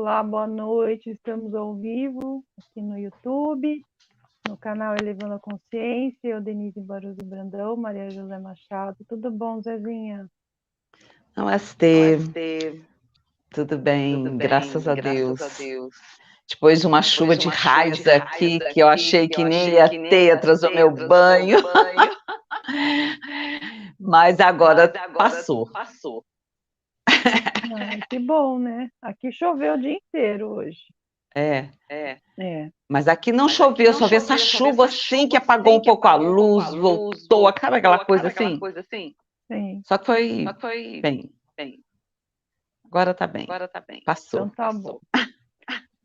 Olá, boa noite. Estamos ao vivo aqui no YouTube, no canal Elevando a Consciência. Eu, Denise Barroso Brandão, Maria José Machado. Tudo bom, Zezinha? Namastê. Tudo bem, graças a Deus. Depois de uma chuva de raios aqui, que eu achei que nem ia ter, atrasou meu banho. Mas agora passou. Ai, que bom, né? Aqui choveu o dia inteiro hoje. É. Mas aqui não choveu, só vi essa chuva assim que apagou um pouco a luz, voltou, aquela coisa assim. Sim. Só que foi bem. Agora tá bem. Passou. Então tá bom.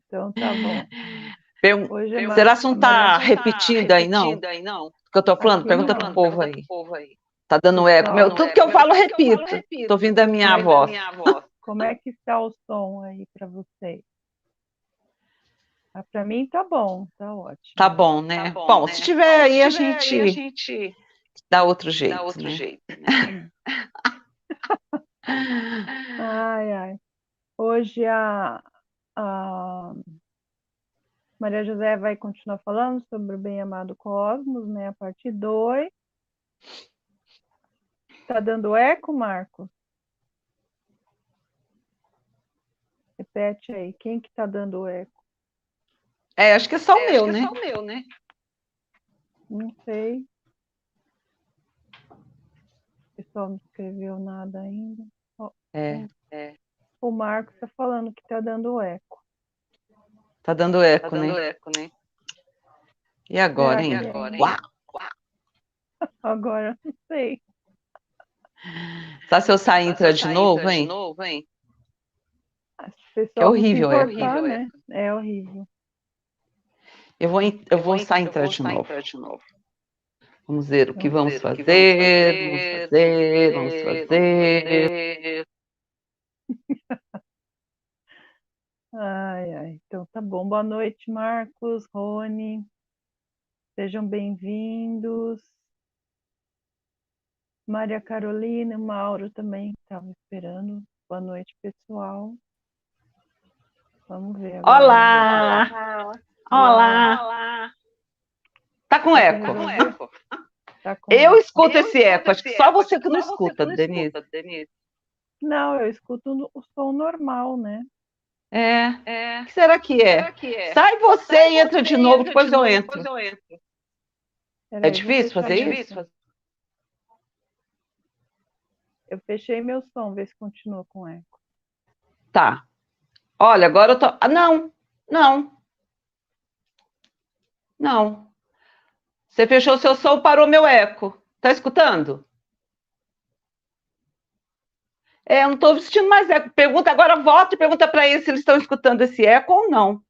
Então tá bom. Será que não tá repetindo aí, não? O que eu tô falando? Aqui Pergunta não. pro povo aí. Tá dando eco. Tudo que eu falo, repito. Tô ouvindo a minha voz. Como é que está o som aí para vocês? Para mim tá bom, tá ótimo. Tá bom, né? Bom, se tiver aí, a gente dá outro jeito, né? Ai. Hoje a Maria José vai continuar falando sobre o bem-amado cosmos, né? A parte 2. Tá dando eco, Marcos? Repete aí, quem que tá dando eco? Acho que é só o meu, né? Não sei. O pessoal não escreveu nada ainda. O Marcos tá falando que tá dando eco. Tá dando eco, né? E agora, hein? Agora, não sei. Só se eu sair e entrar de novo, hein? Que é horrível, né? É horrível. Eu vou sair e entrar de novo. Vamos ver o que vamos fazer. Vamos fazer. Ai. Então tá bom. Boa noite, Marcos, Rony. Sejam bem-vindos. Maria Carolina, Mauro também estava esperando. Boa noite, pessoal. Vamos ver agora. Olá! Tá com eco? Tá com eu escuto esse eco. Acho que só você que não escuta, Denise. Não, eu escuto o som normal, né? O que será que é? Sai você e entra de novo, depois eu entro. É difícil fazer isso? Eu fechei meu som, vê se continua com eco. Tá. Olha, agora eu tô... Não. Você fechou seu som, parou meu eco. Tá escutando? Eu não estou sentindo mais eco. Pergunta agora, volta e pergunta para eles se eles estão escutando esse eco ou não.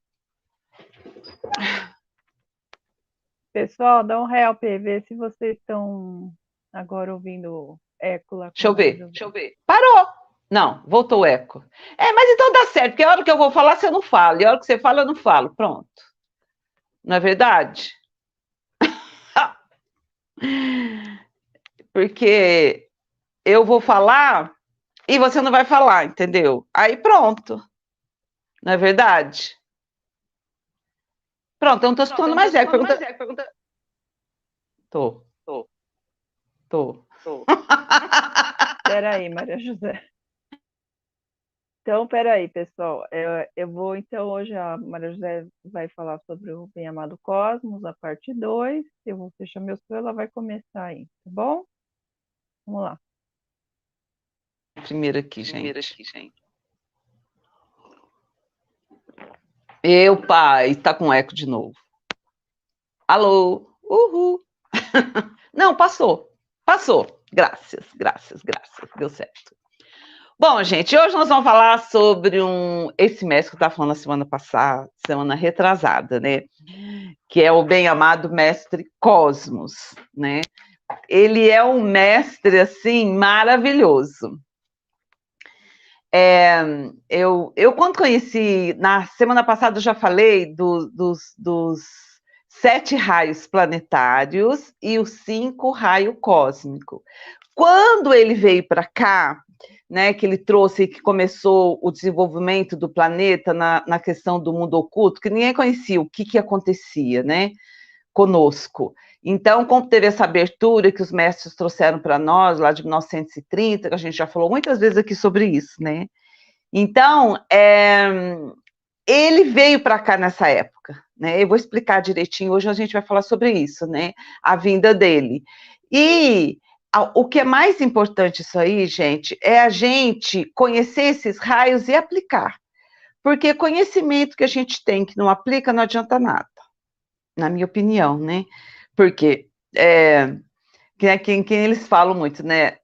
Pessoal, dá um help aí, vê se vocês estão agora ouvindo eco lá. Deixa eu ver. Parou. Não, voltou o eco. Mas então dá certo, porque a hora que eu vou falar, você não fala. E a hora que você fala, eu não falo. Pronto. Não é verdade? Porque eu vou falar e você não vai falar, entendeu? Aí pronto. Não é verdade? Pronto, eu não estou escutando mais eco. Pergunta... Tô. Peraí, Maria José. Então, peraí, pessoal. Eu vou, então, hoje a Maria José vai falar sobre o bem-amado cosmos, a parte 2. Eu vou fechar meu som, ela vai começar aí, tá bom? Vamos lá. Primeiro aqui, gente. Meu pai, tá com eco de novo. Alô? Uhul. Não, passou. Graças. Deu certo. Bom, gente, hoje nós vamos falar sobre esse mestre que eu estava falando na semana passada, semana retrasada, né? Que é o bem-amado mestre Cosmos, né? Ele é um mestre, assim, maravilhoso. Eu quando conheci, na semana passada eu já falei dos 7 raios planetários e os 5 raios cósmicos. Quando ele veio para cá, né, que ele trouxe, que começou o desenvolvimento do planeta na questão do mundo oculto, que ninguém conhecia o que acontecia, né, conosco. Então, como teve essa abertura que os mestres trouxeram para nós, lá de 1930, que a gente já falou muitas vezes aqui sobre isso, né? Então, ele veio para cá nessa época, né? Eu vou explicar direitinho, hoje a gente vai falar sobre isso, né? A vinda dele. E o que é mais importante isso aí, gente, é a gente conhecer esses raios e aplicar. Porque conhecimento que a gente tem que não aplica não adianta nada, na minha opinião, né? Porque quem eles falam muito, né?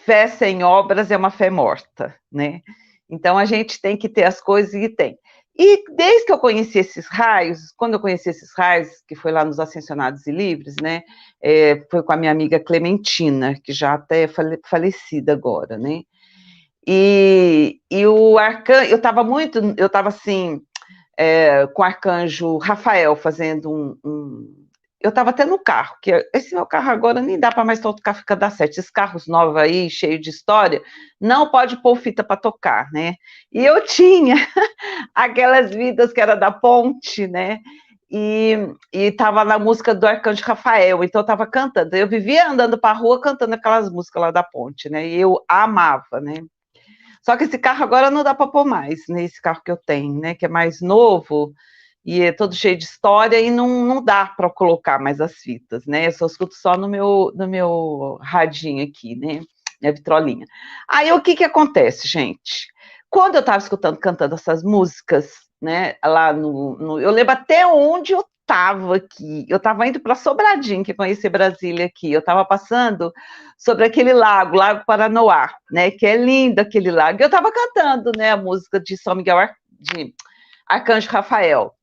Fé sem obras é uma fé morta, né? Então a gente tem que ter as coisas e tem. E desde que eu conheci esses raios, quando eu conheci esses raios, que foi lá nos Ascensionados e Livres, né? Foi com a minha amiga Clementina, que já até é falecida agora, né? E o arcanjo, eu estava assim, com o arcanjo Rafael fazendo eu estava até no carro, que esse meu carro agora nem dá para mais tocar, fica da sete. Esses carros novos aí, cheio de história, não pode pôr fita para tocar, né? E eu tinha aquelas vidas que era da Ponte, né? E estava na música do Arcanjo Rafael, então eu estava cantando. Eu vivia andando para a rua cantando aquelas músicas lá da Ponte, né? E eu amava, né? Só que esse carro agora não dá para pôr mais, né? Esse carro que eu tenho, né? Que é mais novo e é todo cheio de história e não dá para colocar mais as fitas, né? Eu só escuto só no meu radinho aqui, né? Minha vitrolinha. Aí o que acontece, gente? Quando eu estava escutando, cantando essas músicas, né? Lá eu lembro até onde eu estava aqui. Eu estava indo para Sobradinho, que conheci Brasília aqui. Eu estava passando sobre aquele lago, Lago Paranoá, né? Que é lindo aquele lago. Eu estava cantando, né? A música de São Miguel de Arcanjo Rafael.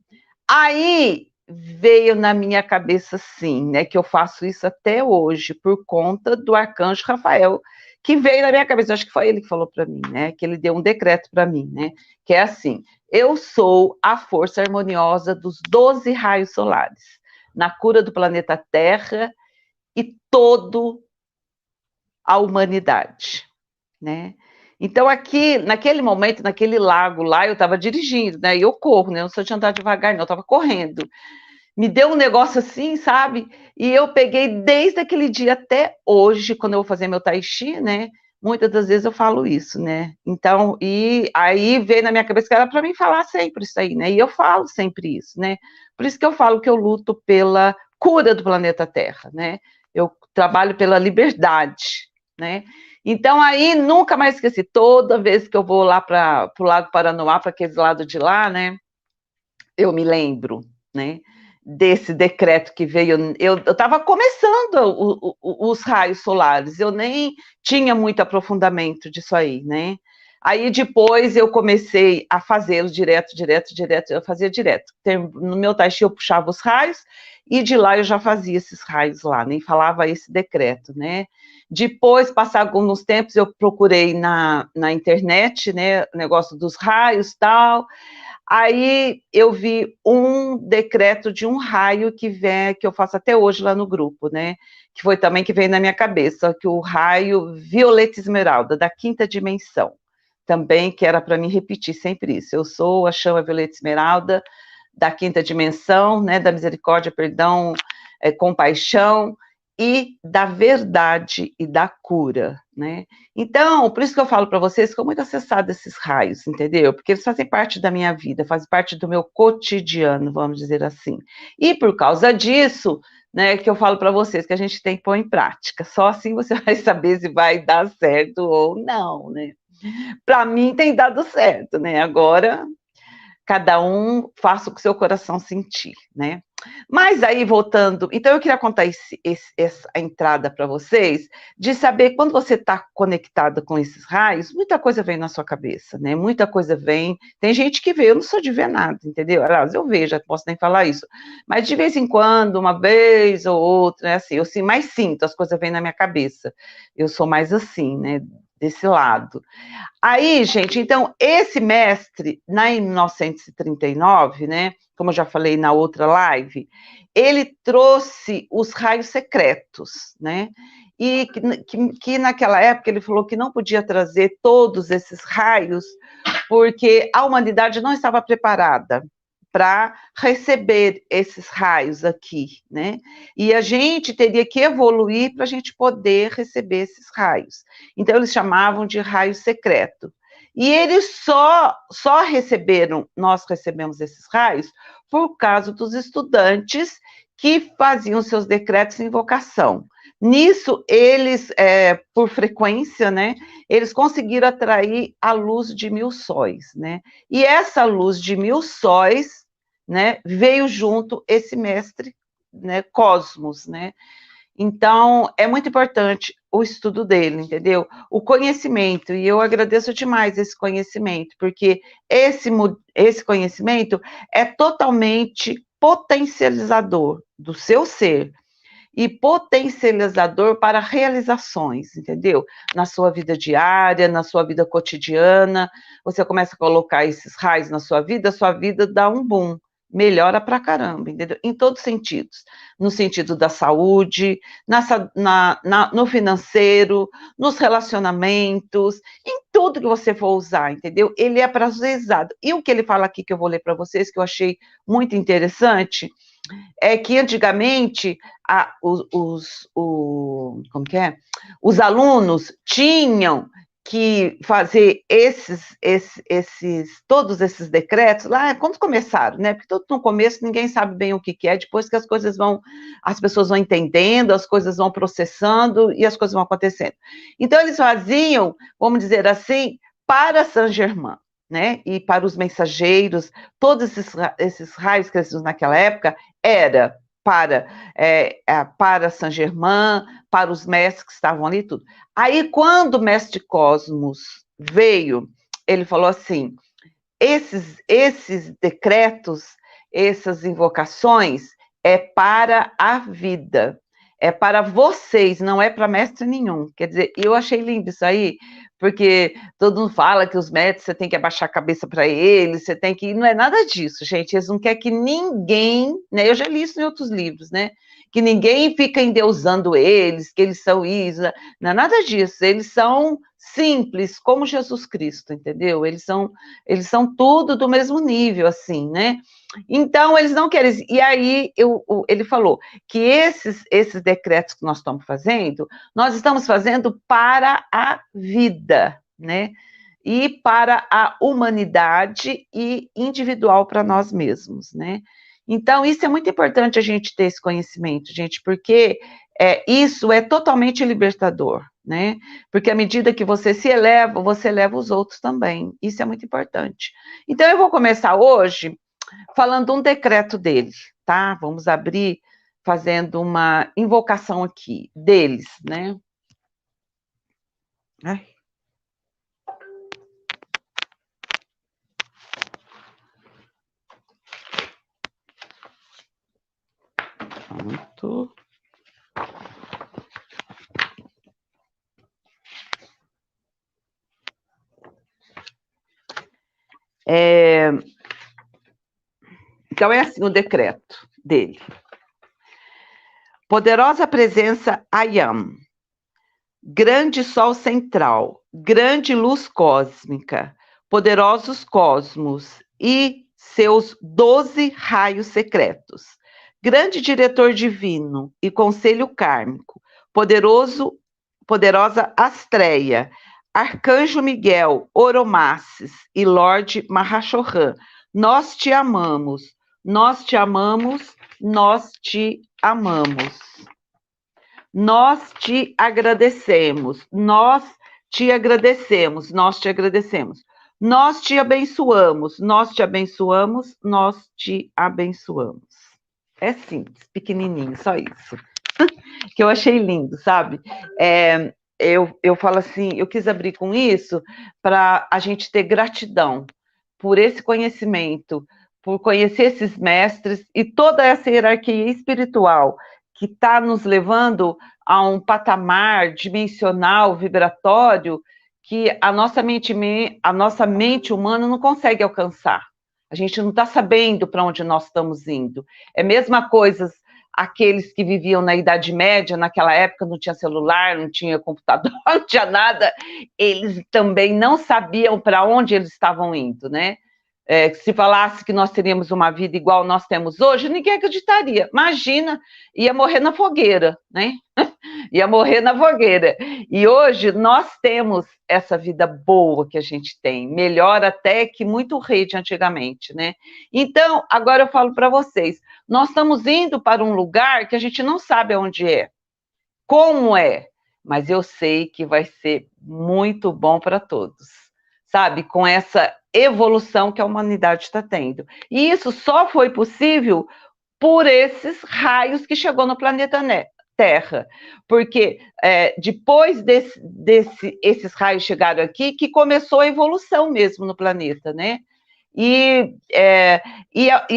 Aí veio na minha cabeça, sim, né, que eu faço isso até hoje, por conta do Arcanjo Rafael, que veio na minha cabeça, acho que foi ele que falou para mim, né, que ele deu um decreto para mim, né, que é assim, eu sou a força harmoniosa dos 12 raios solares, na cura do planeta Terra e toda a humanidade, né, então, aqui, naquele momento, naquele lago lá, eu estava dirigindo, né? E eu corro, né? Eu não sou de andar devagar, não, eu estava correndo. Me deu um negócio assim, sabe? E eu peguei desde aquele dia até hoje, quando eu vou fazer meu tai chi, né? Muitas das vezes eu falo isso, né? Então, e aí veio na minha cabeça que era para mim falar sempre isso aí, né? E eu falo sempre isso, né? Por isso que eu falo que eu luto pela cura do planeta Terra, né? Eu trabalho pela liberdade, né? Então, aí, nunca mais esqueci, toda vez que eu vou lá para o Lago Paranoá, para aquele lado de lá, né, eu me lembro, né, desse decreto que veio, eu estava começando os raios solares, eu nem tinha muito aprofundamento disso aí, né, aí depois eu comecei a fazê-los direto, eu fazia direto, no meu tai chi eu puxava os raios, e de lá eu já fazia esses raios lá, nem falava esse decreto, né, depois, passar alguns tempos, eu procurei na internet, né, o negócio dos raios e tal. Aí eu vi um decreto de um raio que eu faço até hoje lá no grupo, né? Que foi também que veio na minha cabeça, que o raio violeta esmeralda, da quinta dimensão. Também que era para mim repetir sempre isso. Eu sou a chama violeta esmeralda da quinta dimensão, né? Da misericórdia, perdão, compaixão e da verdade e da cura, né? Então, por isso que eu falo para vocês que eu sou muito acessada esses raios, entendeu? Porque eles fazem parte da minha vida, fazem parte do meu cotidiano, vamos dizer assim. E por causa disso, né, que eu falo para vocês que a gente tem que pôr em prática. Só assim você vai saber se vai dar certo ou não, né? Para mim tem dado certo, né? Agora cada um faça o que seu coração sentir, né? Mas aí, voltando, então eu queria contar essa entrada para vocês, de saber quando você está conectada com esses raios, muita coisa vem na sua cabeça, né? Muita coisa vem. Tem gente que vê, eu não sou de ver nada, entendeu? Aliás, eu vejo, já posso nem falar isso. Mas de vez em quando, uma vez ou outra, é assim, eu mais sinto, as coisas vêm na minha cabeça. Eu sou mais assim, né? Desse lado. Aí, gente, então, esse mestre, em 1939, né, como eu já falei na outra live, ele trouxe os raios secretos, né, e que naquela época ele falou que não podia trazer todos esses raios, porque a humanidade não estava preparada para receber esses raios aqui, né? E a gente teria que evoluir para a gente poder receber esses raios. Então, eles chamavam de raio secreto. E eles só receberam, nós recebemos esses raios, por causa dos estudantes que faziam seus decretos em invocação. Nisso, eles, por frequência, né, eles conseguiram atrair a luz de 1000 sóis, né? E essa luz de 1000 sóis, né, veio junto esse mestre, né, Cosmos, né? Então, é muito importante o estudo dele, entendeu? O conhecimento, e eu agradeço demais esse conhecimento, porque esse conhecimento é totalmente potencializador do seu ser e potencializador para realizações, entendeu? Na sua vida diária, na sua vida cotidiana, você começa a colocar esses raios na sua vida dá um boom, melhora pra caramba, entendeu? Em todos os sentidos. No sentido da saúde, no financeiro, nos relacionamentos, em tudo que você for usar, entendeu? Ele é para ser usado. E o que ele fala aqui, que eu vou ler para vocês, que eu achei muito interessante, é que antigamente os alunos tinham que fazer todos esses decretos lá quando começaram, né? Porque todo no começo ninguém sabe bem o que é, depois que as pessoas vão entendendo, as coisas vão processando e as coisas vão acontecendo. Então eles faziam, vamos dizer assim, para Saint-Germain, né? E para os mensageiros, esses raios que eles usavam naquela época era para Saint-Germain, para os mestres que estavam ali, tudo. Aí, quando o mestre Cosmos veio, ele falou assim, esses decretos, essas invocações, é para a vida, é para vocês, não é para mestre nenhum. Quer dizer, eu achei lindo isso aí, porque todo mundo fala que os mestres, você tem que abaixar a cabeça para eles, você tem que... Não é nada disso, gente. Eles não querem que ninguém... Né? Eu já li isso em outros livros, né? Que ninguém fica endeusando eles, que eles são isso. Não é nada disso. Eles são simples, como Jesus Cristo, entendeu? Eles são tudo do mesmo nível, assim, né? Então, eles não querem... E aí, ele falou que esses decretos que nós estamos fazendo para a vida, né? E para a humanidade e individual para nós mesmos, né? Então, isso é muito importante a gente ter esse conhecimento, gente, porque isso é totalmente libertador, né? Porque à medida que você se eleva, você eleva os outros também. Isso é muito importante. Então, eu vou começar hoje falando um decreto dele, tá? Vamos abrir fazendo uma invocação aqui deles, né? Ai. Pronto. Então, é assim o decreto dele. Poderosa presença Ayam, grande sol central, grande luz cósmica, poderosos cosmos e seus 12 raios secretos, grande diretor divino e conselho kármico, poderosa Astreia, Arcanjo Miguel, Oromasses e Lorde Mahashohan, nós te amamos, nós te amamos, nós te amamos. Nós te agradecemos, nós te agradecemos, nós te agradecemos. Nós te abençoamos, nós te abençoamos, nós te abençoamos. É simples, pequenininho, só isso. Que eu achei lindo, sabe? Eu falo assim, eu quis abrir com isso para a gente ter gratidão por esse conhecimento, por conhecer esses mestres e toda essa hierarquia espiritual que está nos levando a um patamar dimensional, vibratório, que a nossa mente humana não consegue alcançar. A gente não está sabendo para onde nós estamos indo. É a mesma coisa aqueles que viviam na Idade Média, naquela época não tinha celular, não tinha computador, não tinha nada, eles também não sabiam para onde eles estavam indo, né? Se falasse que nós teríamos uma vida igual nós temos hoje, ninguém acreditaria. Imagina, ia morrer na fogueira, né? Ia morrer na fogueira. E hoje nós temos essa vida boa que a gente tem, melhor até que muito rei de antigamente, né? Então, agora eu falo para vocês, nós estamos indo para um lugar que a gente não sabe onde é, como é, mas eu sei que vai ser muito bom para todos, sabe? Com essa evolução que a humanidade está tendo. E isso só foi possível por esses raios que chegou no planeta Terra, porque depois esses raios chegaram aqui, que começou a evolução mesmo no planeta, né? E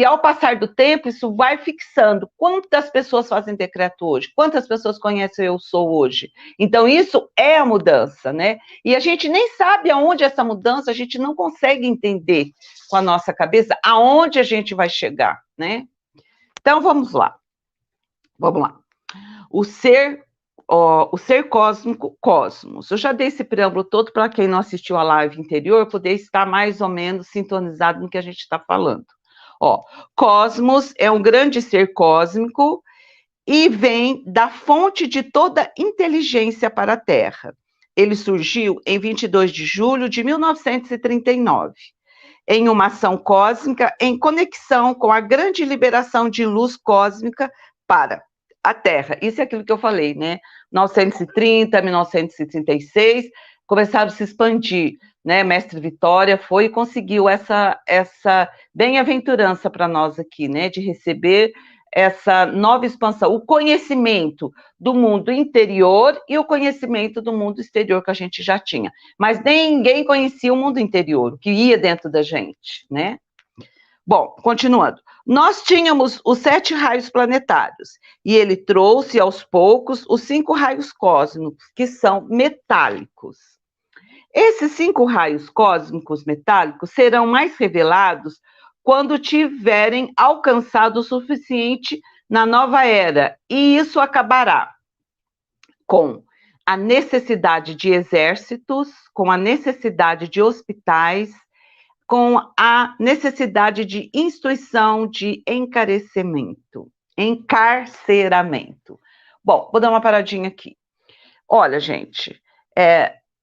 ao passar do tempo, isso vai fixando. Quantas pessoas fazem decreto hoje? Quantas pessoas conhecem Eu Sou hoje? Então, isso é a mudança, né? E a gente nem sabe aonde essa mudança, a gente não consegue entender com a nossa cabeça aonde a gente vai chegar, né? Então, vamos lá. Vamos lá. O ser cósmico, cosmos. Eu já dei esse preâmbulo todo para quem não assistiu a live anterior poder estar mais ou menos sintonizado no que a gente está falando. Cosmos é um grande ser cósmico e vem da fonte de toda inteligência para a Terra. Ele surgiu em 22 de julho de 1939, em uma ação cósmica em conexão com a grande liberação de luz cósmica para a Terra. Isso é aquilo que eu falei, né? 1930, 1936, começaram a se expandir, né? Mestre Vitória foi e conseguiu essa bem-aventurança para nós aqui, né? De receber essa nova expansão, o conhecimento do mundo interior e o conhecimento do mundo exterior que a gente já tinha. Mas ninguém conhecia o mundo interior, o que ia dentro da gente, né? Bom, continuando. Nós tínhamos os 7 raios planetários, e ele trouxe, aos poucos, os 5 raios cósmicos, que são metálicos. Esses 5 raios cósmicos metálicos serão mais revelados quando tiverem alcançado o suficiente na nova era, e isso acabará com a necessidade de exércitos, com a necessidade de hospitais, com a necessidade de instituição de encarceramento. Bom, vou dar uma paradinha aqui. Olha, gente,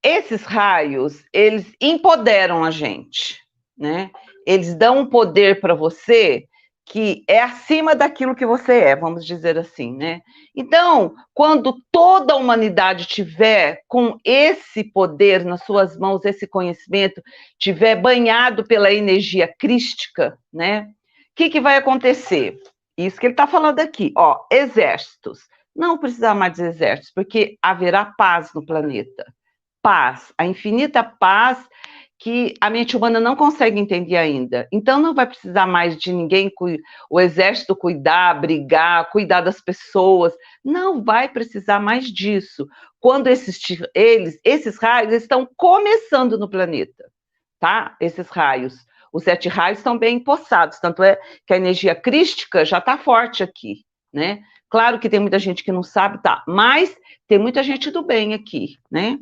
esses raios, eles empoderam a gente, né? Eles dão um poder para você que é acima daquilo que você é, vamos dizer assim, né? Então, quando toda a humanidade tiver com esse poder nas suas mãos, esse conhecimento, tiver banhado pela energia crística, né? O que vai acontecer? Isso que ele está falando aqui, exércitos. Não precisar mais de exércitos, porque haverá paz no planeta. Paz, a infinita paz que a mente humana não consegue entender ainda. Então, não vai precisar mais de ninguém, o exército cuidar, brigar, cuidar das pessoas. Não vai precisar mais disso. Quando esses raios estão começando no planeta, tá? Esses raios. Os 7 raios estão bem empossados, tanto é que a energia crística já está forte aqui, né? Claro que tem muita gente que não sabe, tá? Mas tem muita gente do bem aqui, né?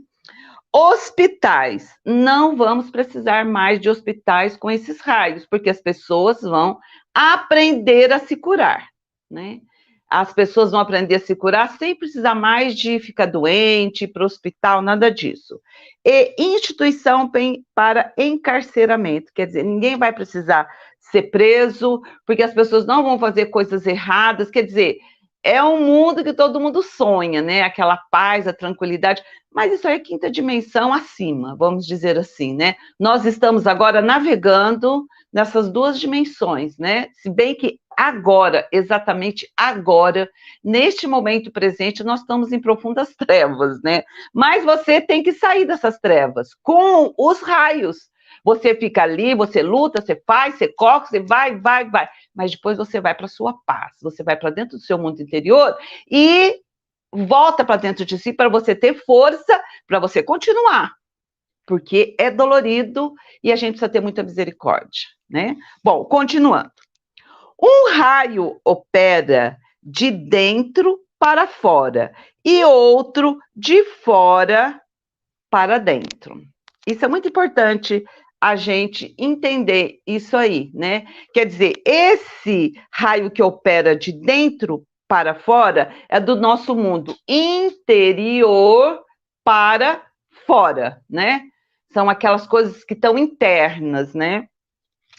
Hospitais, não vamos precisar mais de hospitais com esses raios, porque as pessoas vão aprender a se curar, né? As pessoas vão aprender a se curar sem precisar mais de ficar doente, ir para o hospital, nada disso. E instituição para encarceramento, quer dizer, ninguém vai precisar ser preso, porque as pessoas não vão fazer coisas erradas, quer dizer, é um mundo que todo mundo sonha, né? Aquela paz, a tranquilidade, mas isso aí é 5ª dimensão acima, vamos dizer assim, né? Nós estamos agora navegando nessas 2 dimensões, né? Se bem que agora, exatamente agora, neste momento presente, nós estamos em profundas trevas, né? Mas você tem que sair dessas trevas com os raios. Você fica ali, você luta, você faz, você corre, você vai, mas depois você vai para a sua paz, você vai para dentro do seu mundo interior e volta para dentro de si para você ter força, para você continuar, porque é dolorido e a gente precisa ter muita misericórdia, né? Bom, continuando. Um raio opera de dentro para fora e outro de fora para dentro. Isso é muito importante a gente entender isso aí, né? Quer dizer, esse raio que opera de dentro para fora é do nosso mundo interior para fora, né? São aquelas coisas que estão internas, né?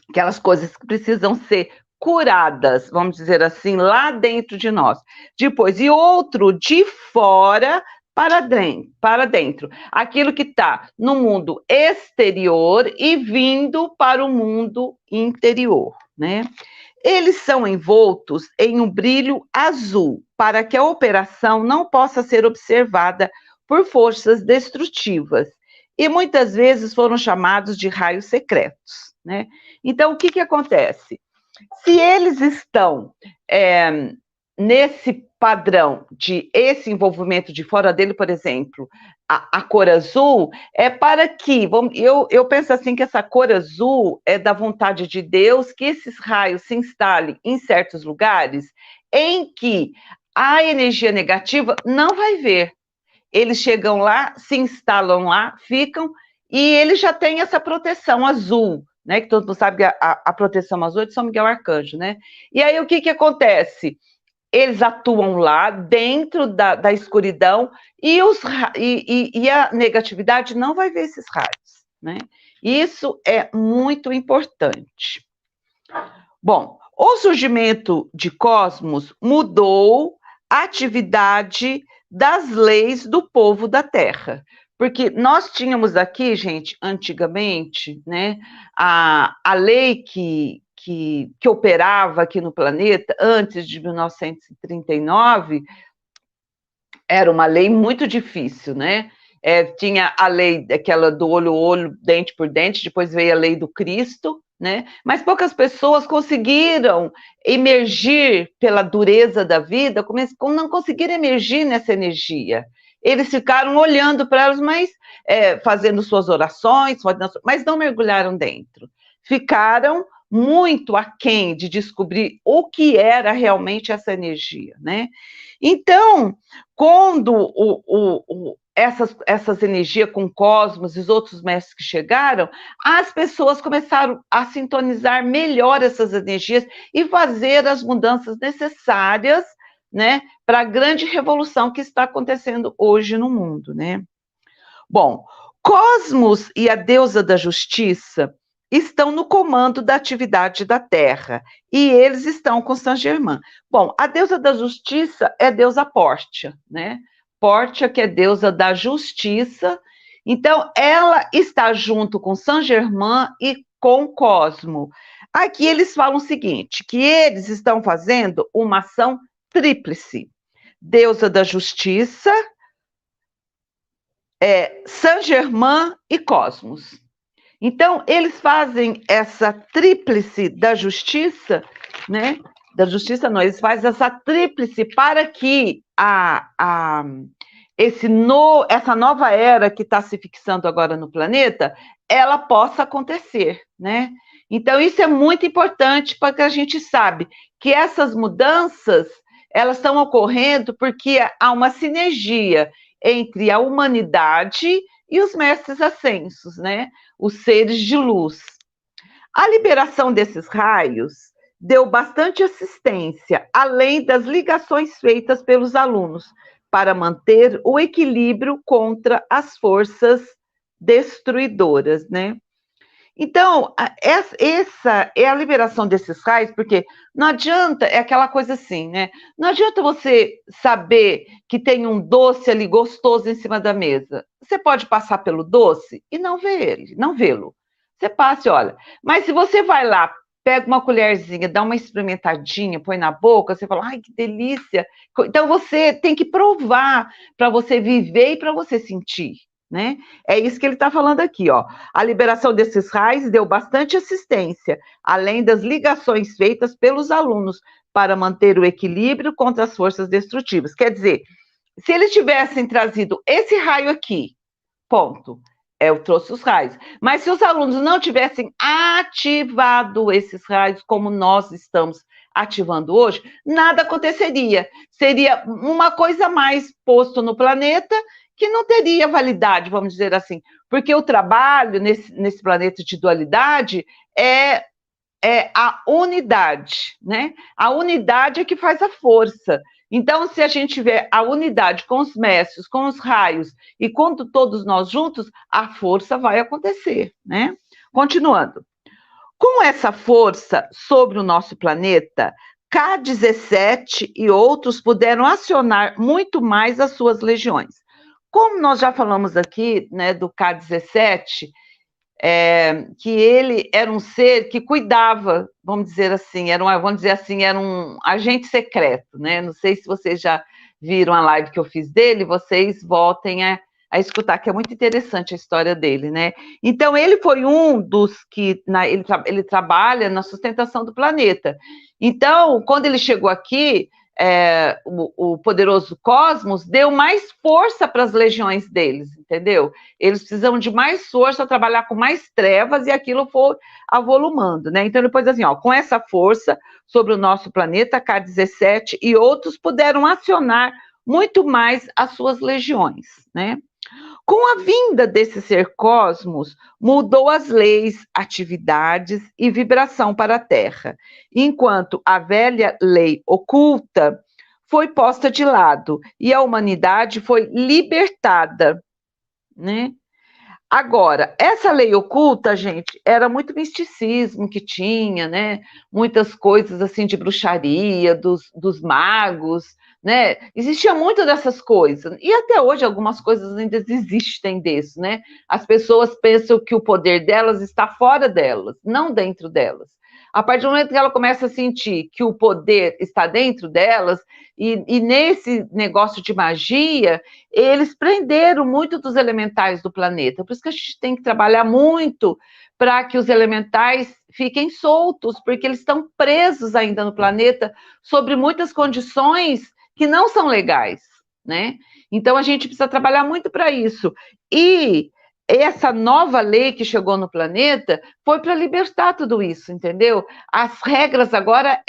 Aquelas coisas que precisam ser curadas, vamos dizer assim, lá dentro de nós. Depois, e outro de fora para dentro. Aquilo que está no mundo exterior e vindo para o mundo interior, né? Eles são envoltos em um brilho azul, para que a operação não possa ser observada por forças destrutivas. E muitas vezes foram chamados de raios secretos, né? Então, o que acontece? Se eles estão nesse padrão de esse envolvimento de fora dele, por exemplo, a cor azul, é para que, eu penso assim, que essa cor azul é da vontade de Deus, que esses raios se instalem em certos lugares em que a energia negativa não vai ver. Eles chegam lá, se instalam lá, ficam, e eles já têm essa proteção azul, né? Que todo mundo sabe que a proteção azul é de São Miguel Arcanjo, né? E aí o que acontece? Eles atuam lá dentro da escuridão e a negatividade não vai ver esses raios, né? Isso é muito importante. Bom, o surgimento de cosmos mudou a atividade das leis do povo da Terra. Porque nós tínhamos aqui, gente, antigamente, né, a lei que operava aqui no planeta, antes de 1939, era uma lei muito difícil, né? Tinha a lei aquela do olho a olho, dente por dente, depois veio a lei do Cristo, né? Mas poucas pessoas conseguiram emergir pela dureza da vida, não conseguiram emergir nessa energia. Eles ficaram olhando para elas, mas fazendo suas orações, mas não mergulharam dentro. Ficaram muito aquém de descobrir o que era realmente essa energia, né? Então, quando essas energias com o cosmos e os outros mestres que chegaram, as pessoas começaram a sintonizar melhor essas energias e fazer as mudanças necessárias, né, para a grande revolução que está acontecendo hoje no mundo, né? Bom, Cosmos e a deusa da justiça estão no comando da atividade da Terra, e eles estão com Saint-Germain. Bom, a deusa da justiça é a deusa Pórtia, né? Pórtia, que é deusa da justiça. Então, ela está junto com Saint-Germain e com Cosmo. Aqui eles falam o seguinte, que eles estão fazendo uma ação tríplice. Deusa da justiça, Saint-Germain e Cosmos. Então, eles fazem essa tríplice da justiça, né? Da justiça não, eles fazem essa tríplice para que essa nova era que está se fixando agora no planeta, ela possa acontecer, né? Então, isso é muito importante, porque a gente sabe que essas mudanças, elas estão ocorrendo porque há uma sinergia entre a humanidade e os mestres ascensos, né? Os seres de luz. A liberação desses raios deu bastante assistência, além das ligações feitas pelos alunos, para manter o equilíbrio contra as forças destruidoras, né? Então, essa é a liberação desses raios, porque não adianta, é aquela coisa assim, né? Não adianta você saber que tem um doce ali gostoso em cima da mesa. Você pode passar pelo doce e não ver ele, não vê-lo. Você passa e olha. Mas se você vai lá, pega uma colherzinha, dá uma experimentadinha, põe na boca, você fala, ai, que delícia. Então, você tem que provar para você viver e para você sentir. Né? É isso que ele está falando aqui, ó. A liberação desses raios deu bastante assistência, além das ligações feitas pelos alunos para manter o equilíbrio contra as forças destrutivas. Quer dizer, se eles tivessem trazido esse raio aqui, ponto, eu trouxe os raios. Mas se os alunos não tivessem ativado esses raios como nós estamos ativando hoje, nada aconteceria. Seria uma coisa a mais posto no planeta que não teria validade, vamos dizer assim. Porque o trabalho nesse planeta de dualidade é a unidade, né? A unidade é que faz a força. Então, se a gente tiver a unidade com os mestres, com os raios e com todos nós juntos, a força vai acontecer, né? Continuando. Com essa força sobre o nosso planeta, K-17 e outros puderam acionar muito mais as suas legiões. Como nós já falamos aqui, né, do K-17, que ele era um ser que cuidava, vamos dizer assim, era um agente secreto, né? Não sei se vocês já viram a live que eu fiz dele, vocês voltem a escutar, que é muito interessante a história dele, né? Então, ele foi um dos que ele trabalha na sustentação do planeta. Então, quando ele chegou aqui, o poderoso Cosmos deu mais força para as legiões deles, entendeu? Eles precisam de mais força, trabalhar com mais trevas, e aquilo foi avolumando, né? Então, depois assim, ó, com essa força sobre o nosso planeta, K-17 e outros puderam acionar muito mais as suas legiões, né? Com a vinda desse ser cosmos, mudou as leis, atividades e vibração para a Terra, enquanto a velha lei oculta foi posta de lado e a humanidade foi libertada, né? Agora, essa lei oculta, gente, era muito misticismo que tinha, né? Muitas coisas assim de bruxaria, dos magos, né? Existia muito dessas coisas. E até hoje algumas coisas ainda existem disso, né? As pessoas pensam que o poder delas está fora delas, não dentro delas. A partir do momento que ela começa a sentir que o poder está dentro delas, e nesse negócio de magia, eles prenderam muito dos elementais do planeta. Por isso que a gente tem que trabalhar muito para que os elementais fiquem soltos, porque eles estão presos ainda no planeta sobre muitas condições que não são legais, né? Então a gente precisa trabalhar muito para isso. E essa nova lei que chegou no planeta foi para libertar tudo isso, entendeu? As regras agora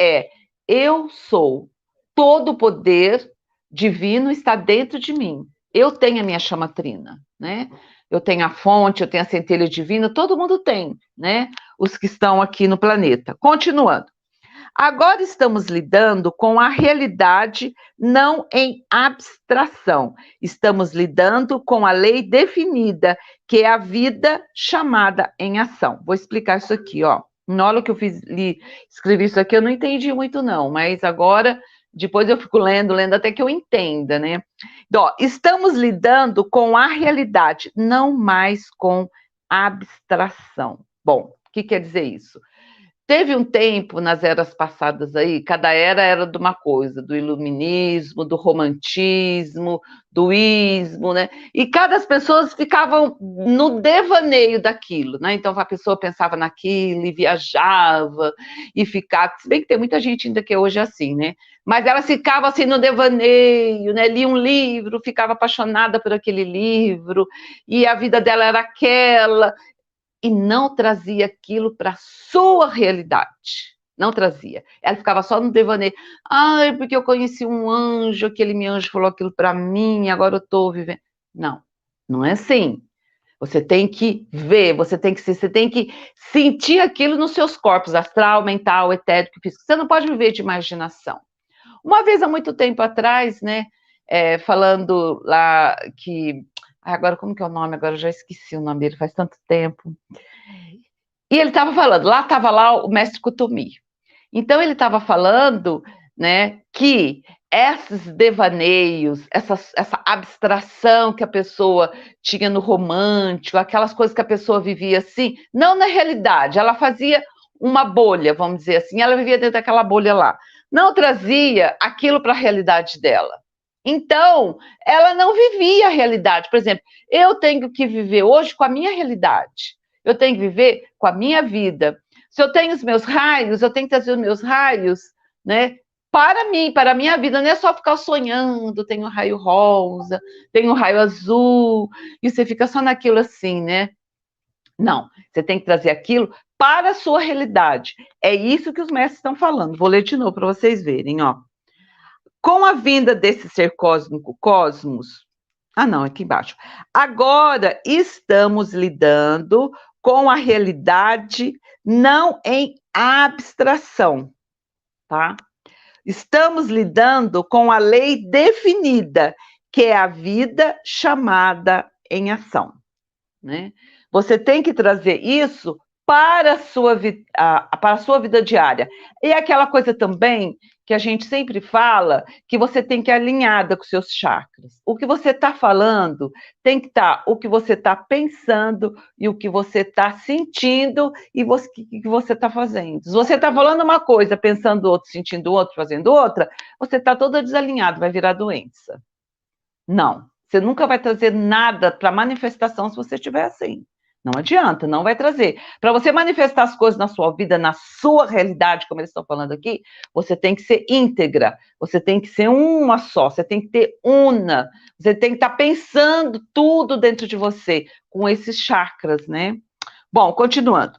eu sou, todo o poder divino está dentro de mim. Eu tenho a minha chama trina, né? Eu tenho a fonte, eu tenho a centelha divina, todo mundo tem, né? Os que estão aqui no planeta. Continuando. Agora estamos lidando com a realidade não em abstração. Estamos lidando com a lei definida, que é a vida chamada em ação. Vou explicar isso aqui, ó. Na hora que eu escrevi isso aqui, eu não entendi muito, não, mas agora, depois eu fico lendo até que eu entenda, né? Então, ó, estamos lidando com a realidade, não mais com abstração. Bom, o que quer dizer isso? Teve um tempo nas eras passadas aí, cada era de uma coisa, do iluminismo, do romantismo, do ismo, né? E cada pessoas ficavam no devaneio daquilo, né? Então a pessoa pensava naquilo e viajava e ficava, se bem que tem muita gente ainda que é hoje assim, né? Mas ela ficava assim no devaneio, né? Lia um livro, ficava apaixonada por aquele livro, e a vida dela era aquela, e não trazia aquilo para a sua realidade. Não trazia. Ela ficava só no devaneio. Ai, porque eu conheci um anjo, aquele anjo falou aquilo para mim, agora eu estou vivendo. Não, não é assim. Você tem que ver, você tem que sentir aquilo nos seus corpos, astral, mental, etérico, físico. Você não pode viver de imaginação. Uma vez, há muito tempo atrás, né, falando lá que... Agora, como que é o nome? Agora eu já esqueci o nome dele, faz tanto tempo. E ele estava falando, estava lá o mestre Kutomi. Então, ele estava falando, né, que esses devaneios, essa abstração que a pessoa tinha no romântico, aquelas coisas que a pessoa vivia assim, não na realidade, ela fazia uma bolha, vamos dizer assim, ela vivia dentro daquela bolha lá, não trazia aquilo para a realidade dela. Então, ela não vivia a realidade. Por exemplo, eu tenho que viver hoje com a minha realidade. Eu tenho que viver com a minha vida. Se eu tenho os meus raios, eu tenho que trazer os meus raios, né, para mim, para a minha vida. Não é só ficar sonhando, tem um raio rosa, tem um raio azul, e você fica só naquilo assim, né? Não, você tem que trazer aquilo para a sua realidade. É isso que os mestres estão falando. Vou ler de novo para vocês verem, ó. Com a vinda desse ser cósmico, cosmos. Ah, não, aqui embaixo. Agora estamos lidando com a realidade não em abstração, tá? Estamos lidando com a lei definida, que é a vida chamada em ação, né? Você tem que trazer isso para para a sua vida diária. E aquela coisa também que a gente sempre fala, que você tem que ir alinhada com seus chakras. O que você está falando tem que estar o que você está pensando e o que você está sentindo e o que você está fazendo. Se você está falando uma coisa, pensando outra, sentindo outra, fazendo outra, você está toda desalinhada, vai virar doença. Não, você nunca vai trazer nada para manifestação se você estiver assim. Não adianta, não vai trazer. Para você manifestar as coisas na sua vida, na sua realidade, como eles estão falando aqui, você tem que ser íntegra, você tem que ser uma só, você tem que ter una, você tem que estar pensando tudo dentro de você, com esses chakras, né? Bom, continuando.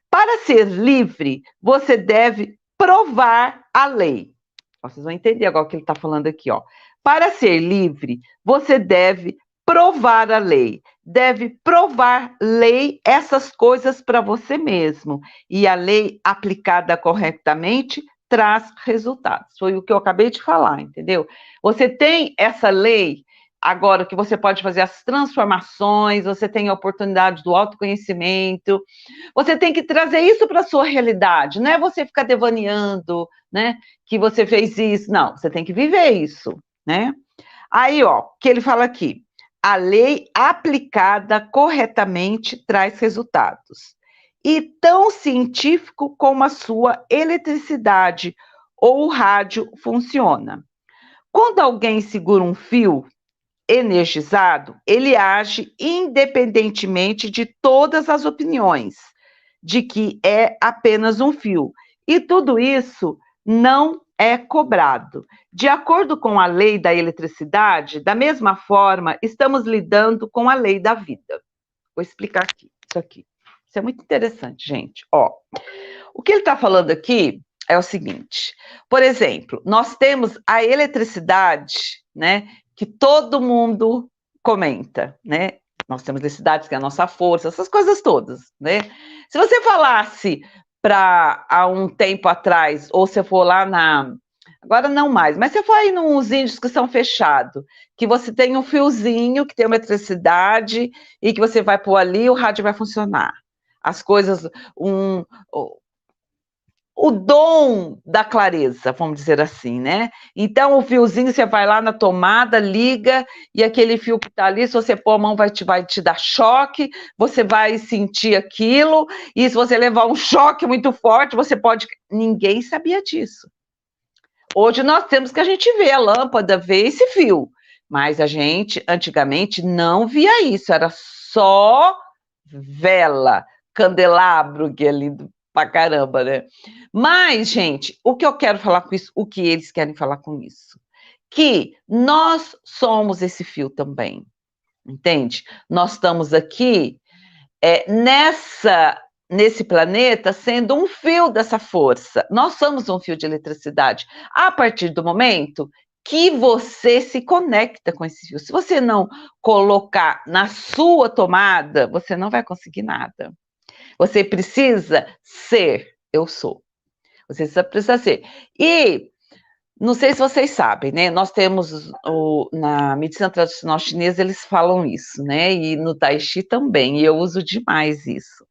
Para ser livre, você deve provar a lei. Vocês vão entender agora o que ele está falando aqui, ó. Para ser livre, você deve provar a lei. Deve provar lei, essas coisas para você mesmo. E a lei aplicada corretamente traz resultados. Foi o que eu acabei de falar, entendeu? Você tem essa lei agora que você pode fazer as transformações, você tem a oportunidade do autoconhecimento. Você tem que trazer isso para a sua realidade, não é você ficar devaneando, né? Que você fez isso. Não, você tem que viver isso, né? Aí, ó, que ele fala aqui, a lei aplicada corretamente traz resultados. E tão científico como a sua eletricidade ou o rádio funciona. Quando alguém segura um fio energizado, ele age independentemente de todas as opiniões, de que é apenas um fio. E tudo isso não é cobrado. De acordo com a lei da eletricidade, da mesma forma, estamos lidando com a lei da vida. Vou explicar aqui, isso aqui. Isso é muito interessante, gente. Ó, o que ele está falando aqui é o seguinte: por exemplo, nós temos a eletricidade, né, que todo mundo comenta, né? Nós temos eletricidade, que é a nossa força, essas coisas todas, né? Se você falasse para há um tempo atrás, ou se for lá agora não mais, mas você for aí nos índios que são fechados, que você tem um fiozinho que tem uma eletricidade e que você vai pôr ali, o rádio vai funcionar. As coisas, o dom da clareza, vamos dizer assim, né? Então, o fiozinho, você vai lá na tomada, liga, e aquele fio que está ali, se você pôr a mão, vai te dar choque, você vai sentir aquilo, e se você levar um choque muito forte, você pode... Ninguém sabia disso. Hoje nós temos que a gente vê a lâmpada, vê esse fio, mas a gente, antigamente, não via isso, era só vela, candelabro, que é lindo pra caramba, né? Mas, gente, o que eu quero falar com isso, o que eles querem falar com isso? Que nós somos esse fio também, entende? Nós estamos aqui nesse planeta sendo um fio dessa força. Nós somos um fio de eletricidade. A partir do momento que você se conecta com esse fio. Se você não colocar na sua tomada, você não vai conseguir nada. Você precisa ser, eu sou. Você precisa ser. E não sei se vocês sabem, né? Nós temos na medicina tradicional chinesa, eles falam isso, né? E no Tai Chi também, e eu uso demais isso.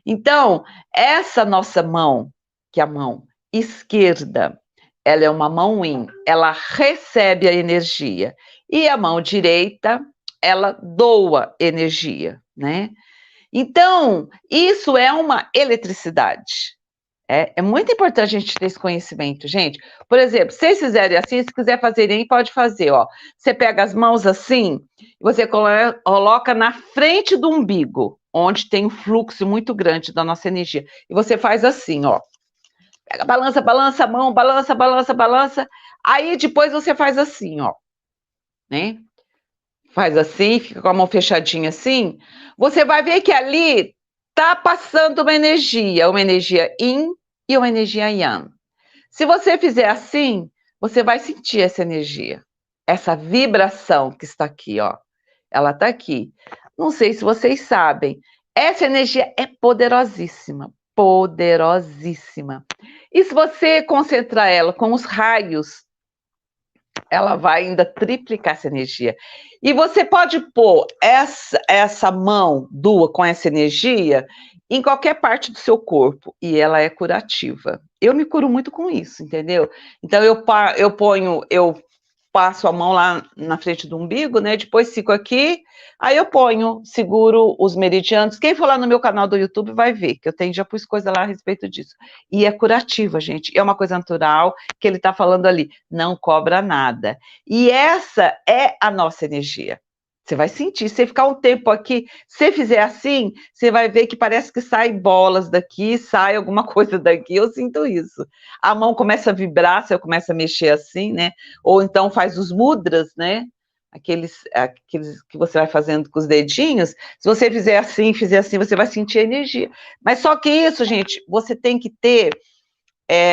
Então, essa nossa mão, que é a mão esquerda, ela é uma mão yin, ela recebe a energia. E a mão direita, ela doa energia, né? Então, isso é uma eletricidade. É muito importante a gente ter esse conhecimento, gente. Por exemplo, se vocês fizerem assim, se quiser fazerem, pode fazer, ó. Você pega as mãos assim, você coloca na frente do umbigo, onde tem um fluxo muito grande da nossa energia. E você faz assim, ó. Pega, balança, balança a mão, balança, balança, balança. Aí depois você faz assim, ó. Né? Faz assim, fica com a mão fechadinha assim. Você vai ver que ali Tá passando uma energia yin e uma energia yang. Se você fizer assim, você vai sentir essa energia, essa vibração que está aqui, ó. Ela está aqui. Não sei se vocês sabem, essa energia é poderosíssima, poderosíssima. E se você concentrar ela com os raios, ela vai ainda triplicar essa energia. E você pode pôr essa mão dua com essa energia em qualquer parte do seu corpo, e ela é curativa. Eu me curo muito com isso, entendeu? Então eu passo a mão lá na frente do umbigo, né? Depois fico aqui, aí eu seguro os meridianos. Quem for lá no meu canal do YouTube vai ver, que já pus coisa lá a respeito disso. E é curativa, gente. É uma coisa natural que ele está falando ali. Não cobra nada. E essa é a nossa energia. Você vai sentir, se você ficar um tempo aqui, se fizer assim, você vai ver que parece que sai bolas daqui, sai alguma coisa daqui, eu sinto isso. A mão começa a vibrar, se eu começo a mexer assim, né? Ou então faz os mudras, né? Aqueles que você vai fazendo com os dedinhos. Se você fizer assim, você vai sentir a energia. Mas só que isso, gente, você tem que ter,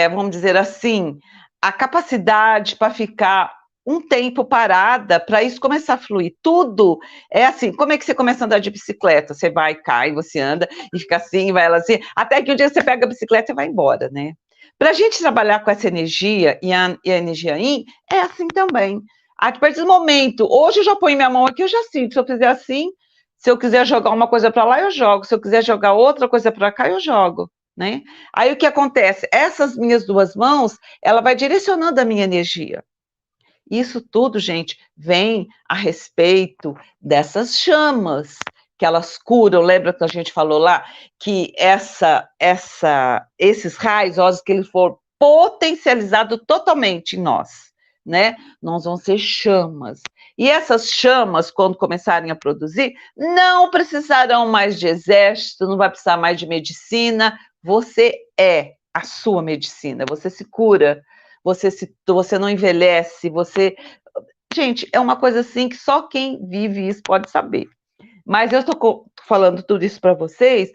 vamos dizer assim, a capacidade para ficar um tempo parada para isso começar a fluir. Tudo é assim. Como é que você começa a andar de bicicleta? Você vai, cai, você anda e fica assim, vai ela assim, até que um dia você pega a bicicleta e vai embora, né? Para a gente trabalhar com essa energia e a energia yin, é assim também. A partir do momento, hoje eu já ponho minha mão aqui, eu já sinto. Se eu fizer assim, se eu quiser jogar uma coisa para lá, eu jogo. Se eu quiser jogar outra coisa para cá, eu jogo, né? Aí o que acontece? Essas minhas duas mãos, ela vai direcionando a minha energia. Isso tudo, gente, vem a respeito dessas chamas que elas curam. Lembra que a gente falou lá que esses raios, que eles foram potencializados totalmente em nós, né? Nós vamos ser chamas. E essas chamas, quando começarem a produzir, não precisarão mais de exército, não vai precisar mais de medicina. Você é a sua medicina, você se cura. Você não envelhece, Gente, é uma coisa assim que só quem vive isso pode saber. Mas eu estou falando tudo isso para vocês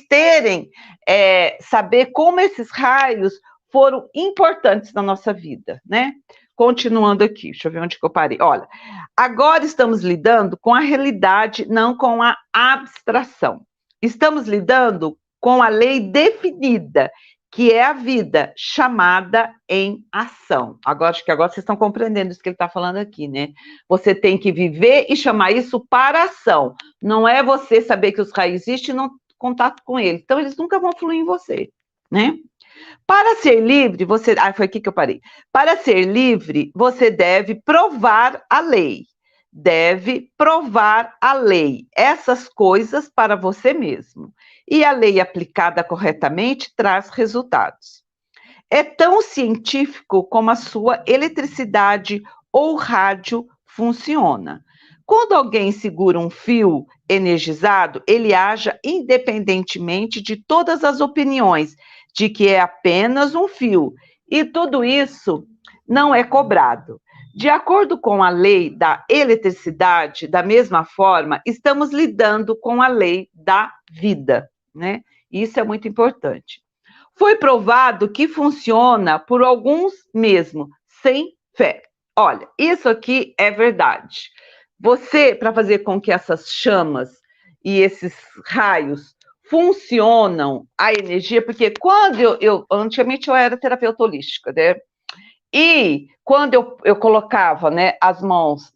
terem, saber como esses raios foram importantes na nossa vida, né? Continuando aqui, deixa eu ver onde que eu parei. Olha, agora estamos lidando com a realidade, não com a abstração. Estamos lidando com a lei definida, que é a vida chamada em ação. Acho que agora vocês estão compreendendo isso que ele está falando aqui, né? Você tem que viver e chamar isso para ação. Não é você saber que os raios existem e não contato com eles. Então, eles nunca vão fluir em você, né? Para ser livre, foi aqui que eu parei. Para ser livre, você deve provar a lei. Deve provar a lei. Essas coisas para você mesmo. E a lei aplicada corretamente traz resultados. É tão científico como a sua eletricidade ou rádio funciona. Quando alguém segura um fio energizado, ele age independentemente de todas as opiniões de que é apenas um fio. E tudo isso não é cobrado. De acordo com a lei da eletricidade, da mesma forma, estamos lidando com a lei da vida, né? Isso é muito importante. Foi provado que funciona por alguns mesmo, sem fé. Olha, isso aqui é verdade. Você, para fazer com que essas chamas e esses raios funcionam a energia, porque quando antigamente eu era terapeuta holística, né? E quando eu colocava, né, as mãos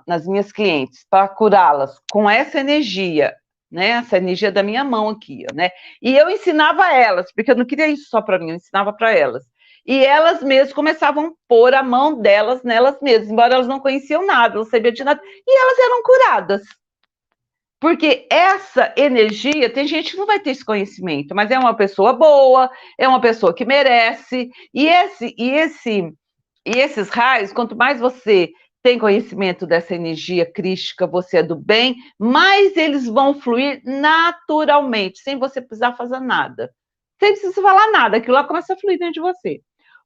nas minhas clientes para curá-las com essa energia, né, essa energia da minha mão aqui, né, e eu ensinava elas, porque eu não queria isso só para mim, eu ensinava para elas. E elas mesmas começavam a pôr a mão delas nelas mesmas, embora elas não conheciam nada, não sabiam de nada, e elas eram curadas. Porque essa energia, tem gente que não vai ter esse conhecimento, mas é uma pessoa boa, é uma pessoa que merece, e esses raios, quanto mais você tem conhecimento dessa energia crística, você é do bem, mais eles vão fluir naturalmente, sem você precisar fazer nada. Sem precisar falar nada, aquilo lá começa a fluir dentro de você.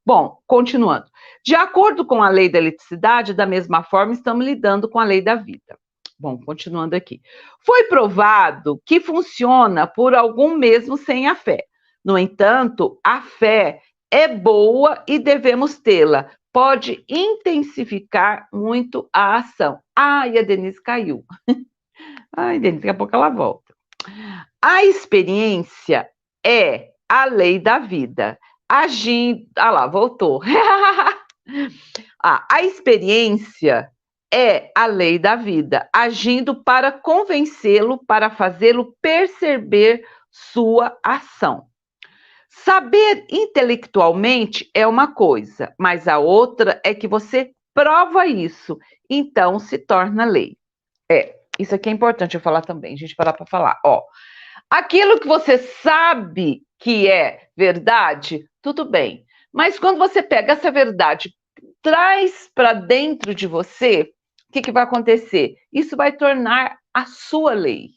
Bom, continuando. De acordo com a lei da eletricidade, da mesma forma, estamos lidando com a lei da vida. Bom, continuando aqui. Foi provado que funciona por algum mesmo sem a fé. No entanto, a fé é boa e devemos tê-la. Pode intensificar muito a ação. Ai, a Denise caiu. Ai, Denise, daqui a pouco ela volta. A experiência é a lei da vida. Agindo. Ah lá, voltou. A experiência é a lei da vida, agindo para convencê-lo, para fazê-lo perceber sua ação. Saber intelectualmente é uma coisa, mas a outra é que você prova isso, então se torna lei. Isso aqui é importante eu falar também, a gente parar para falar. Ó, aquilo que você sabe que é verdade, tudo bem. Mas quando você pega essa verdade, traz para dentro de você, o que vai acontecer? Isso vai tornar a sua lei,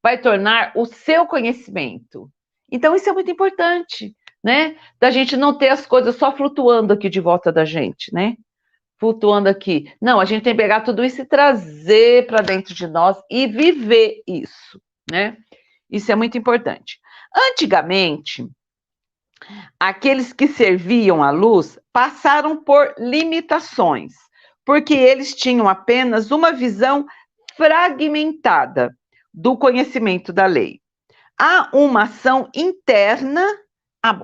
vai tornar o seu conhecimento. Então, isso é muito importante, né? Da gente não ter as coisas só flutuando aqui de volta da gente, né? Flutuando aqui. Não, a gente tem que pegar tudo isso e trazer para dentro de nós e viver isso, né? Isso é muito importante. Antigamente, aqueles que serviam à luz passaram por limitações, porque eles tinham apenas uma visão fragmentada do conhecimento da lei. Há uma ação interna.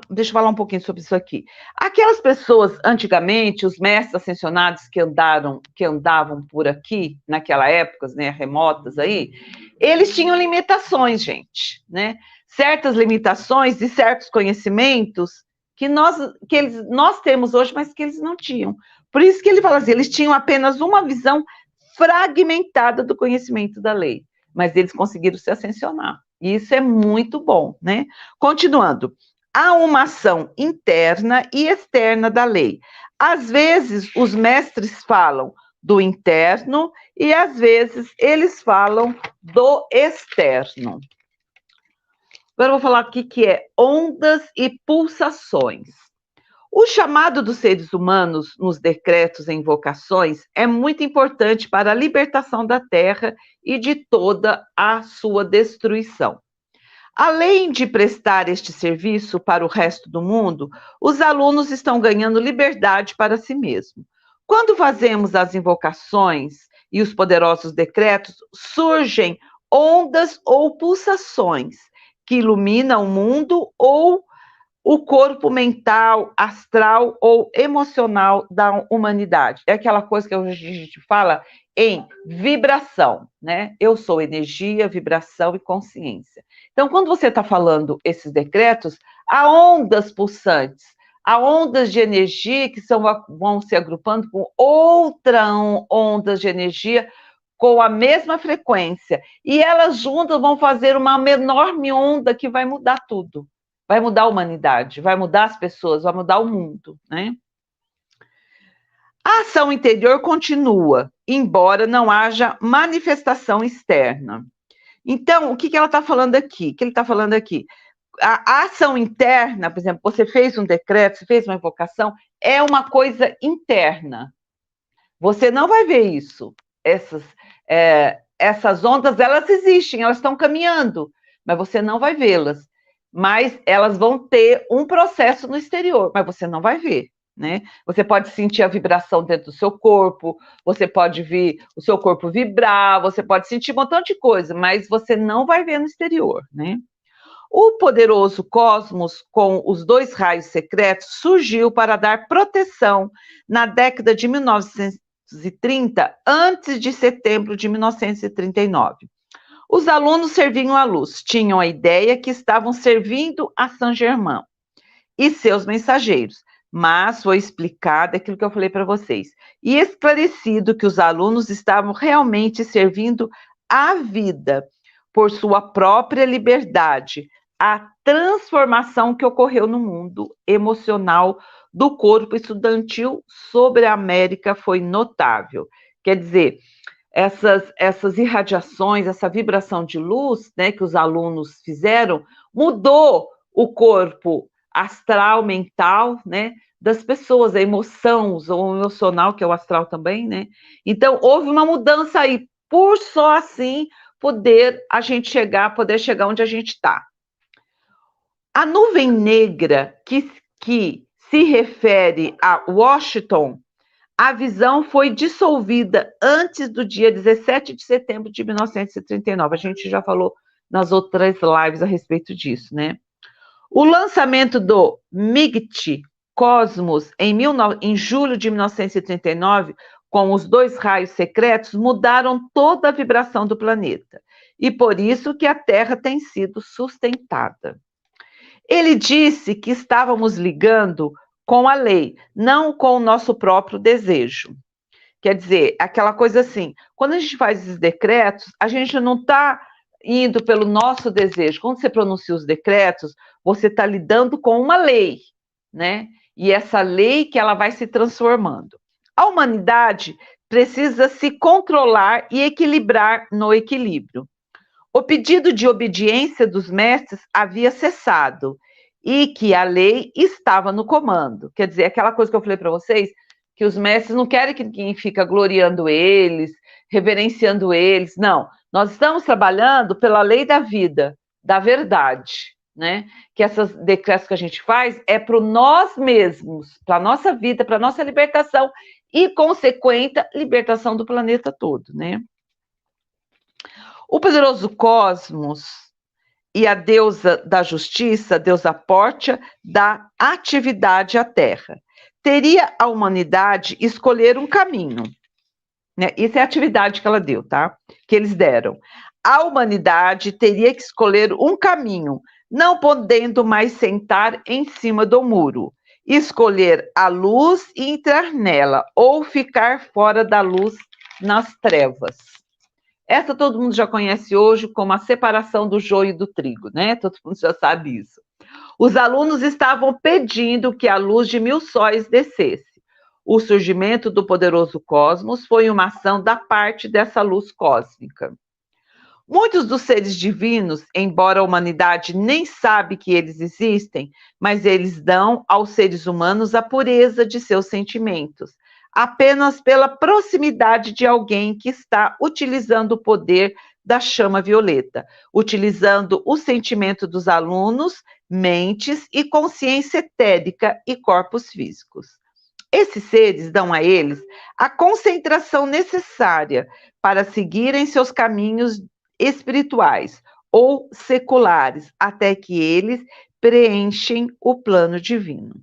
Deixa eu falar um pouquinho sobre isso aqui. Aquelas pessoas, antigamente, os mestres ascensionados que andavam por aqui, naquela época, né, remotas aí, eles tinham limitações, gente, né? Certas limitações e certos conhecimentos que nós temos hoje, mas que eles não tinham. Por isso que ele fala assim, eles tinham apenas uma visão fragmentada do conhecimento da lei, mas eles conseguiram se ascensionar. E isso é muito bom, né? Continuando. Há uma ação interna e externa da lei. Às vezes, os mestres falam do interno e, às vezes, eles falam do externo. Agora eu vou falar aqui que é ondas e pulsações. O chamado dos seres humanos nos decretos e invocações é muito importante para a libertação da Terra e de toda a sua destruição. Além de prestar este serviço para o resto do mundo, os alunos estão ganhando liberdade para si mesmos. Quando fazemos as invocações e os poderosos decretos, surgem ondas ou pulsações que iluminam o mundo ou o corpo mental, astral ou emocional da humanidade. É aquela coisa que a gente fala em vibração, né? Eu sou energia, vibração e consciência. Então, quando você está falando esses decretos, há ondas pulsantes, há ondas de energia que vão se agrupando com outras ondas de energia com a mesma frequência. E elas juntas vão fazer uma enorme onda que vai mudar tudo. Vai mudar a humanidade, vai mudar as pessoas, vai mudar o mundo, né? A ação interior continua, embora não haja manifestação externa. Então, o que ela está falando aqui? O que ele está falando aqui? A ação interna, por exemplo, você fez um decreto, você fez uma invocação, é uma coisa interna. Você não vai ver isso. Essas ondas, elas existem, elas estão caminhando, mas você não vai vê-las. Mas elas vão ter um processo no exterior, mas você não vai ver, né? Você pode sentir a vibração dentro do seu corpo, você pode ver o seu corpo vibrar, você pode sentir um montão de coisa, mas você não vai ver no exterior, né? O poderoso cosmos, com os 2 raios secretos, surgiu para dar proteção na década de 1930, antes de setembro de 1939. Os alunos serviam à luz, tinham a ideia que estavam servindo a Saint-Germain e seus mensageiros, mas foi explicado aquilo que eu falei para vocês, e esclarecido que os alunos estavam realmente servindo a vida por sua própria liberdade, a transformação que ocorreu no mundo emocional do corpo estudantil sobre a América foi notável. Quer dizer, essas irradiações, essa vibração de luz, né, que os alunos fizeram, mudou o corpo astral, mental, né, das pessoas, a emoção, o emocional, que é o astral também, né? Então, houve uma mudança aí, por só assim poder chegar onde a gente está. A nuvem negra que se refere a Washington, a visão foi dissolvida antes do dia 17 de setembro de 1939. A gente já falou nas outras lives a respeito disso, né? O lançamento do MIGT Cosmos em julho de 1939, com os 2 raios secretos, mudaram toda a vibração do planeta. E por isso que a Terra tem sido sustentada. Ele disse que estávamos ligando com a lei, não com o nosso próprio desejo. Quer dizer, aquela coisa assim, quando a gente faz esses decretos, a gente não está indo pelo nosso desejo. Quando você pronuncia os decretos, você está lidando com uma lei, né? E essa lei que ela vai se transformando. A humanidade precisa se controlar e equilibrar no equilíbrio. O pedido de obediência dos mestres havia cessado e que a lei estava no comando. Quer dizer, aquela coisa que eu falei para vocês, que os mestres não querem que ninguém fica gloriando eles, reverenciando eles. Não, nós estamos trabalhando pela lei da vida, da verdade, né? Que essas decretos que a gente faz é para nós mesmos, para a nossa vida, para a nossa libertação e, consequente, libertação do planeta todo, né? O poderoso cosmos e a deusa da justiça, a deusa Pórtia, dá atividade à Terra. Teria a humanidade escolher um caminho, né? Isso é a atividade que ela deu, tá? Que eles deram. A humanidade teria que escolher um caminho, não podendo mais sentar em cima do muro. Escolher a luz e entrar nela, ou ficar fora da luz nas trevas. Essa todo mundo já conhece hoje como a separação do joio e do trigo, né? Todo mundo já sabe isso. Os alunos estavam pedindo que a luz de 1000 sóis descesse. O surgimento do poderoso cosmos foi uma ação da parte dessa luz cósmica. Muitos dos seres divinos, embora a humanidade nem sabe que eles existem, mas eles dão aos seres humanos a pureza de seus sentimentos, apenas pela proximidade de alguém que está utilizando o poder da chama violeta, utilizando o sentimento dos alunos, mentes e consciência etérica e corpos físicos. Esses seres dão a eles a concentração necessária para seguirem seus caminhos espirituais ou seculares, até que eles preenchem o plano divino.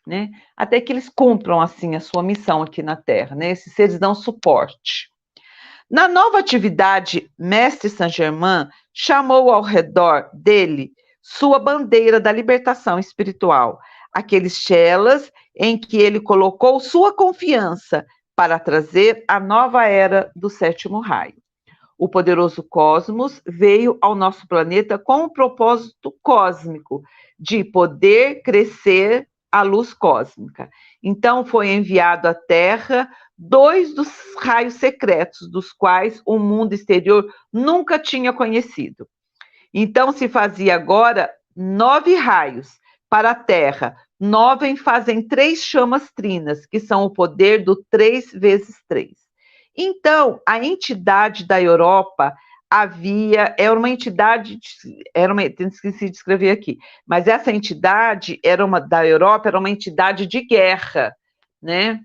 Né? Até que eles cumpram assim a sua missão aqui na Terra, né? Esses seres dão suporte. Na nova atividade, Mestre Saint-Germain chamou ao redor dele sua bandeira da libertação espiritual, aqueles chelas em que ele colocou sua confiança para trazer a nova era do 7º raio. O poderoso cosmos veio ao nosso planeta com um propósito cósmico de poder crescer a luz cósmica. Então, foi enviado à Terra 2 dos raios secretos, dos quais o mundo exterior nunca tinha conhecido. Então, se fazia agora 9 raios para a Terra. 9 fazem 3 chamas trinas, que são o poder do 3 vezes 3. Então, a entidade da Europa era uma entidade, esqueci de escrever aqui, mas essa entidade da Europa era uma entidade de guerra, né?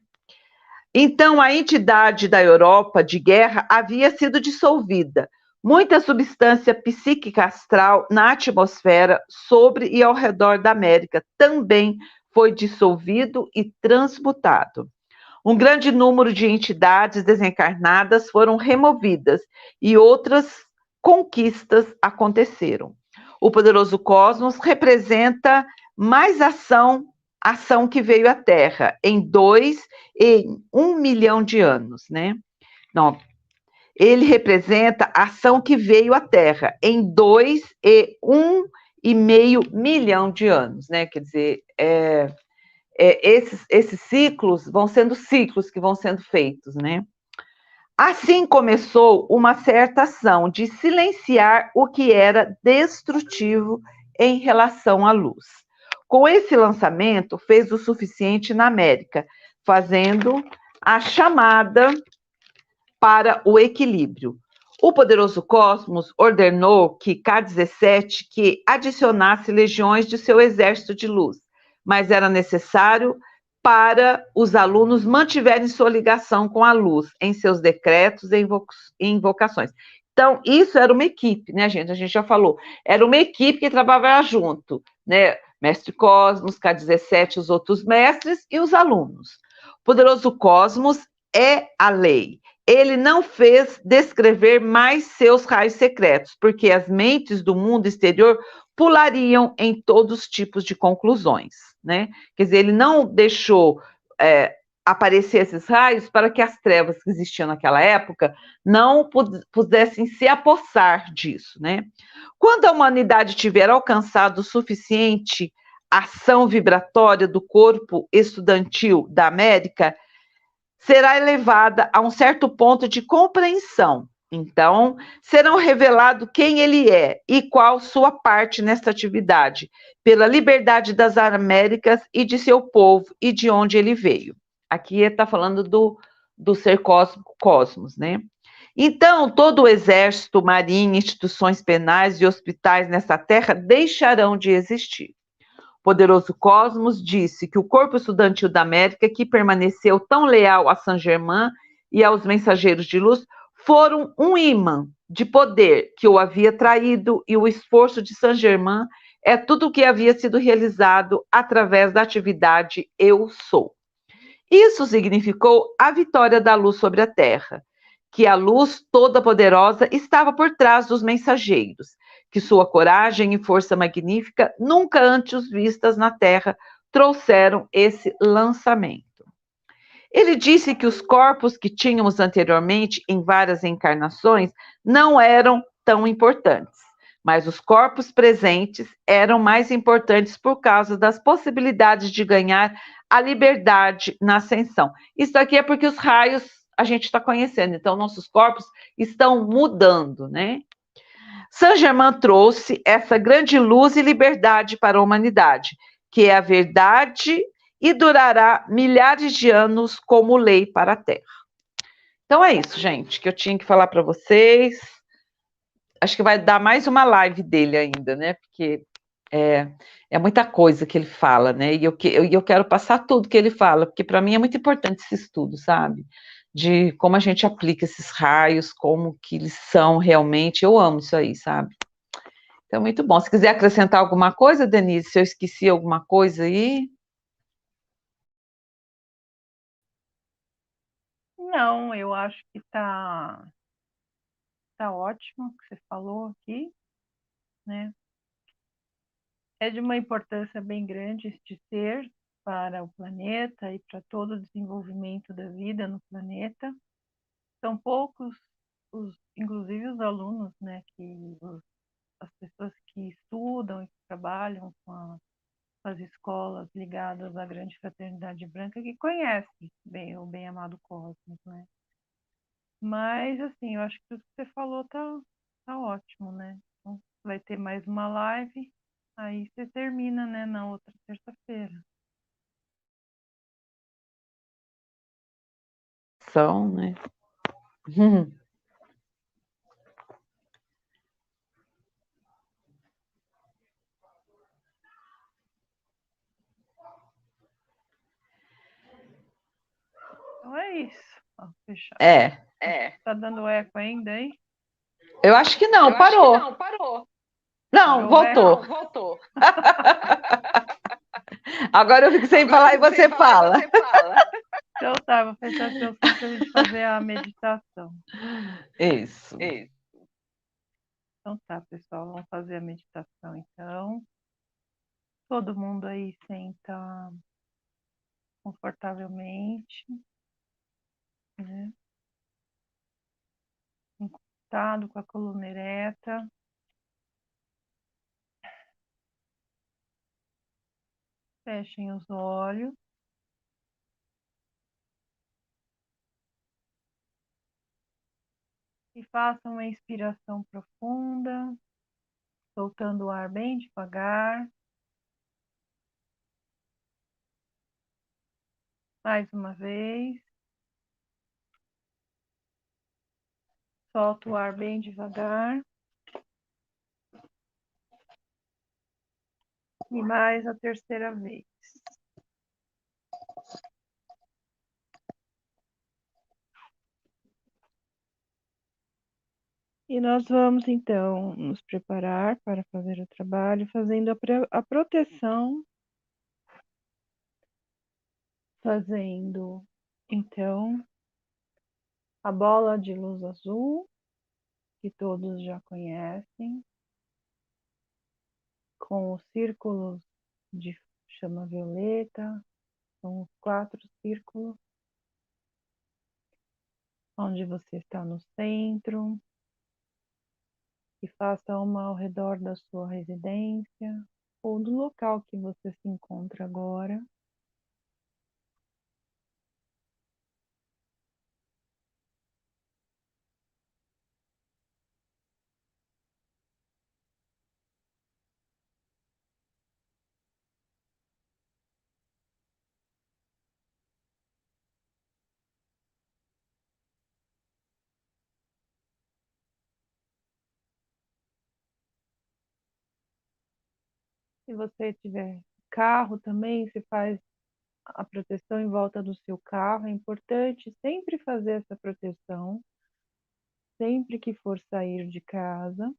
Então, a entidade da Europa de guerra havia sido dissolvida. Muita substância psíquica astral na atmosfera sobre e ao redor da América também foi dissolvido e transmutado. Um grande número de entidades desencarnadas foram removidas e outras conquistas aconteceram. O poderoso cosmos representa mais ação que veio à Terra em 2 e 1 milhão de anos, né? Não, ele representa a ação que veio à Terra em 2 e 1,5 milhão de anos, né? Quer dizer, esses ciclos vão sendo ciclos que vão sendo feitos, né? Assim começou uma certa ação de silenciar o que era destrutivo em relação à luz. Com esse lançamento, fez o suficiente na América, fazendo a chamada para o equilíbrio. O poderoso Cosmos ordenou que K-17 que adicionasse legiões de seu exército de luz, mas era necessário para os alunos mantiverem sua ligação com a luz em seus decretos e invocações. Então, isso era uma equipe, né, gente? A gente já falou. Era uma equipe que trabalhava junto, né? Mestre Cosmos, K-17, os outros mestres e os alunos. O poderoso Cosmos é a lei. Ele não fez descrever mais seus raios secretos, porque as mentes do mundo exterior pulariam em todos os tipos de conclusões, né? Quer dizer, ele não deixou aparecer esses raios para que as trevas que existiam naquela época não pudessem se apossar disso, né? Quando a humanidade tiver alcançado o suficiente ação vibratória do corpo estudantil da América, será elevada a um certo ponto de compreensão. Então, serão revelado quem ele é e qual sua parte nesta atividade, pela liberdade das Américas e de seu povo e de onde ele veio. Aqui está falando do ser cosmos, né? Então, todo o exército, marinha, instituições penais e hospitais nessa terra deixarão de existir. Poderoso Cosmos disse que o corpo estudantil da América, que permaneceu tão leal a Saint-Germain e aos mensageiros de luz, foram um imã de poder que o havia traído, e o esforço de Saint-Germain é tudo o que havia sido realizado através da atividade Eu Sou. Isso significou a vitória da luz sobre a Terra, que a luz toda poderosa estava por trás dos mensageiros, que sua coragem e força magnífica, nunca antes vistas na Terra, trouxeram esse lançamento. Ele disse que os corpos que tínhamos anteriormente em várias encarnações não eram tão importantes, mas os corpos presentes eram mais importantes por causa das possibilidades de ganhar a liberdade na ascensão. Isso aqui é porque os raios a gente está conhecendo, então nossos corpos estão mudando, né? Saint-Germain trouxe essa grande luz e liberdade para a humanidade, que é a verdade e durará milhares de anos como lei para a Terra. Então é isso, gente, que eu tinha que falar para vocês. Acho que vai dar mais uma live dele ainda, né? Porque é muita coisa que ele fala, né? E eu quero passar tudo que ele fala, porque para mim é muito importante esse estudo, sabe? De como a gente aplica esses raios, como que eles são realmente. Eu amo isso aí, sabe? Então, muito bom. Se quiser acrescentar alguma coisa, Denise, se eu esqueci alguma coisa aí. Não, eu acho que tá ótimo o que você falou aqui, né? É de uma importância bem grande este ser para o planeta e para todo o desenvolvimento da vida no planeta. São poucos, inclusive os alunos, né, as pessoas que estudam e que trabalham com as escolas ligadas à grande fraternidade branca que conhecem bem o bem-amado Cosmos, né? Mas, assim, eu acho que tudo que você falou tá ótimo, né? Então, vai ter mais uma live, aí você termina, né, na outra terça-feira. São, né? Então é isso. Ó, fechar. É. Tá dando eco ainda, hein? Eu acho que não, parou. Não, Parou o eco? voltou. Agora eu fico sem falar e você fala. Então tá, vou fechar seu som pra gente fazer a meditação. Isso. Então tá, pessoal, vamos fazer a meditação então. Todo mundo aí senta confortavelmente, né? Encostado com a coluna ereta. Fechem os olhos. E façam uma inspiração profunda, soltando o ar bem devagar. Mais uma vez. Solta o ar bem devagar. E mais a terceira vez. E nós vamos, então, nos preparar para fazer o trabalho, fazendo a proteção, fazendo, então, a bola de luz azul, que todos já conhecem, com os círculos de chama violeta, são os 4 círculos, onde você está no centro, e faça uma ao redor da sua residência, ou do local que você se encontra agora. Se você tiver carro também, se faz a proteção em volta do seu carro. É importante sempre fazer essa proteção, sempre que for sair de casa.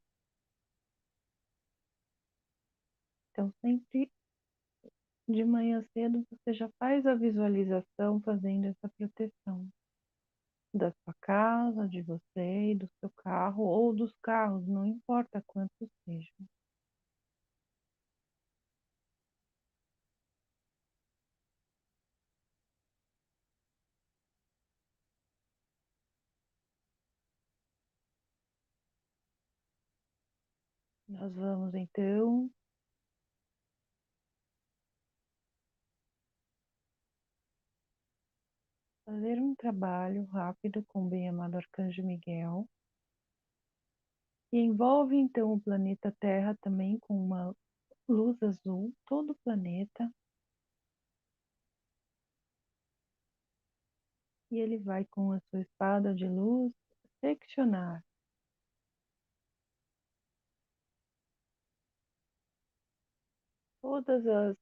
Então, sempre de manhã cedo, você já faz a visualização fazendo essa proteção da sua casa, de você e do seu carro, ou dos carros, não importa quantos sejam. Nós vamos, então, fazer um trabalho rápido com o bem-amado Arcanjo Miguel, que envolve, então, o planeta Terra também com uma luz azul, todo o planeta, e ele vai com a sua espada de luz seccionar todas as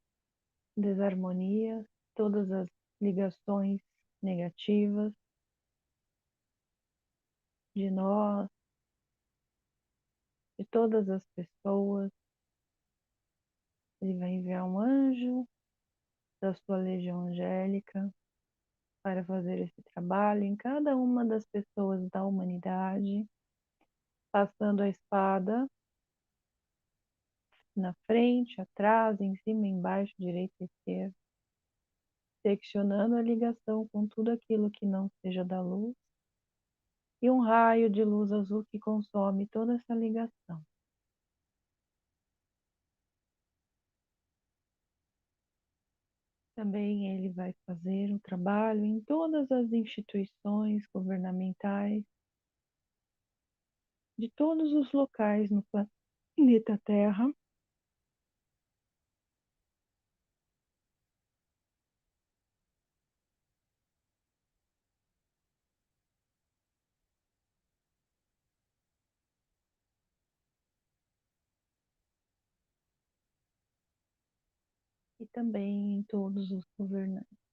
desarmonias, todas as ligações negativas de nós, de todas as pessoas. Ele vai enviar um anjo da sua legião angélica para fazer esse trabalho em cada uma das pessoas da humanidade, passando a espada na frente, atrás, em cima, embaixo, direita e esquerda, seccionando a ligação com tudo aquilo que não seja da luz, e um raio de luz azul que consome toda essa ligação. Também ele vai fazer um trabalho em todas as instituições governamentais, de todos os locais no planeta Terra, e também em todos os governantes.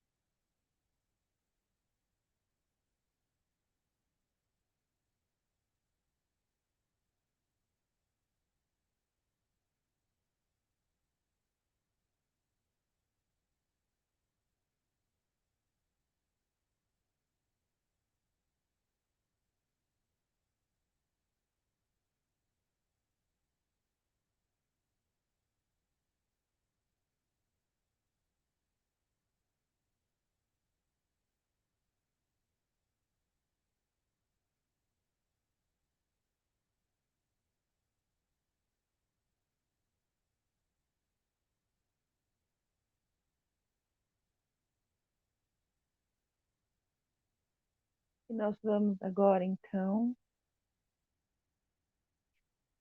E nós vamos agora, então,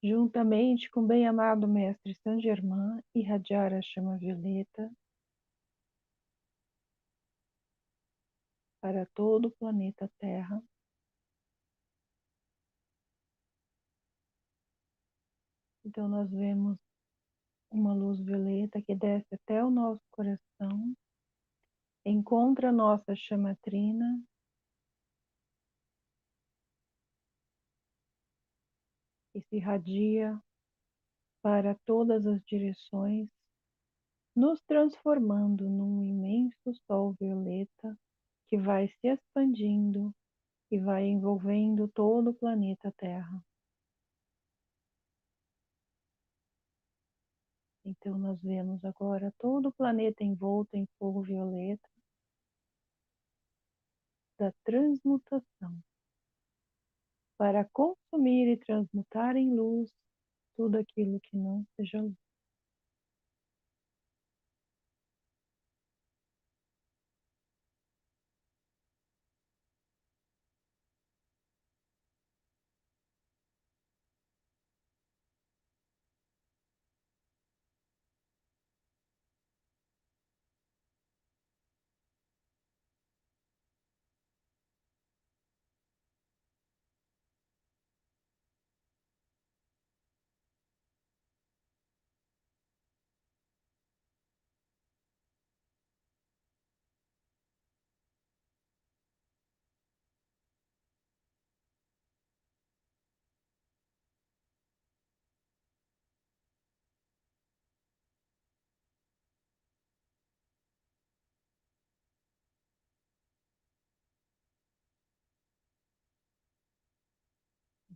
juntamente com o bem-amado Mestre Saint Germain, irradiar a chama violeta para todo o planeta Terra, Então nós vemos uma luz violeta que desce até o nosso coração, encontra a nossa chamatrina e se irradia para todas as direções, nos transformando num imenso sol violeta que vai se expandindo e vai envolvendo todo o planeta Terra. Então nós vemos agora todo o planeta envolto em fogo violeta da transmutação, para consumir e transmutar em luz tudo aquilo que não seja luz.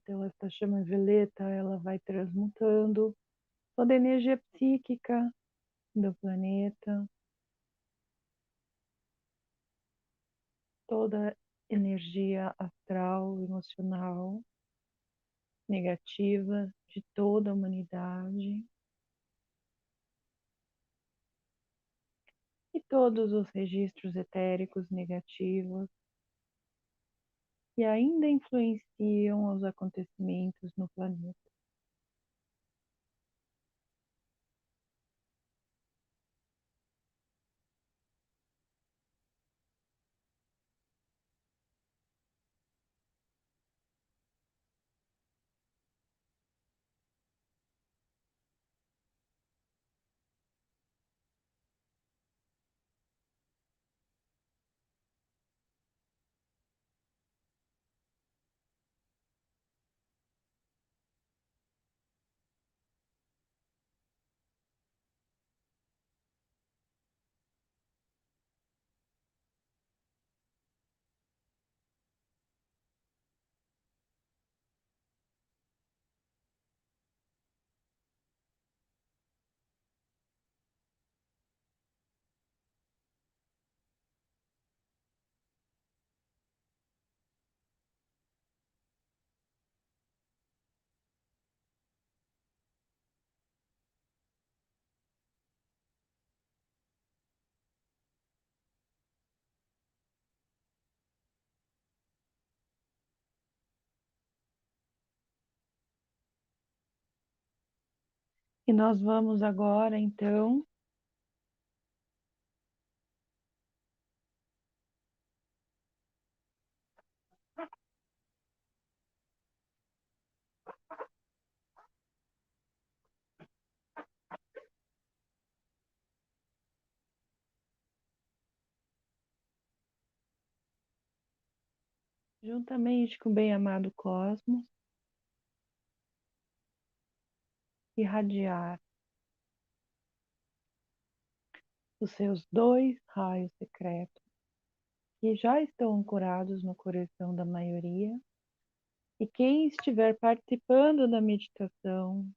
Então essa chama violeta, ela vai transmutando toda a energia psíquica do planeta, toda a energia astral, emocional, negativa de toda a humanidade e todos os registros etéricos negativos que ainda influenciam os acontecimentos no planeta. E nós vamos agora, então, juntamente com o bem-amado Cosmos, irradiar os seus 2 raios secretos, que já estão ancorados no coração da maioria, e quem estiver participando da meditação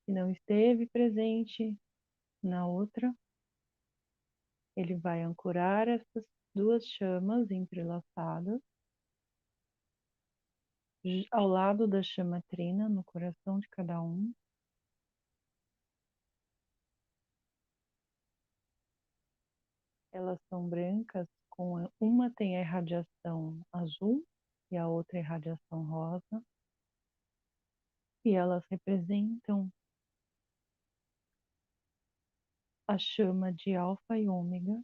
e não esteve presente na outra, ele vai ancorar essas 2 chamas entrelaçadas ao lado da chamatrina, no coração de cada um. Elas são brancas, uma tem a irradiação azul e a outra a irradiação rosa, e elas representam a chama de alfa e ômega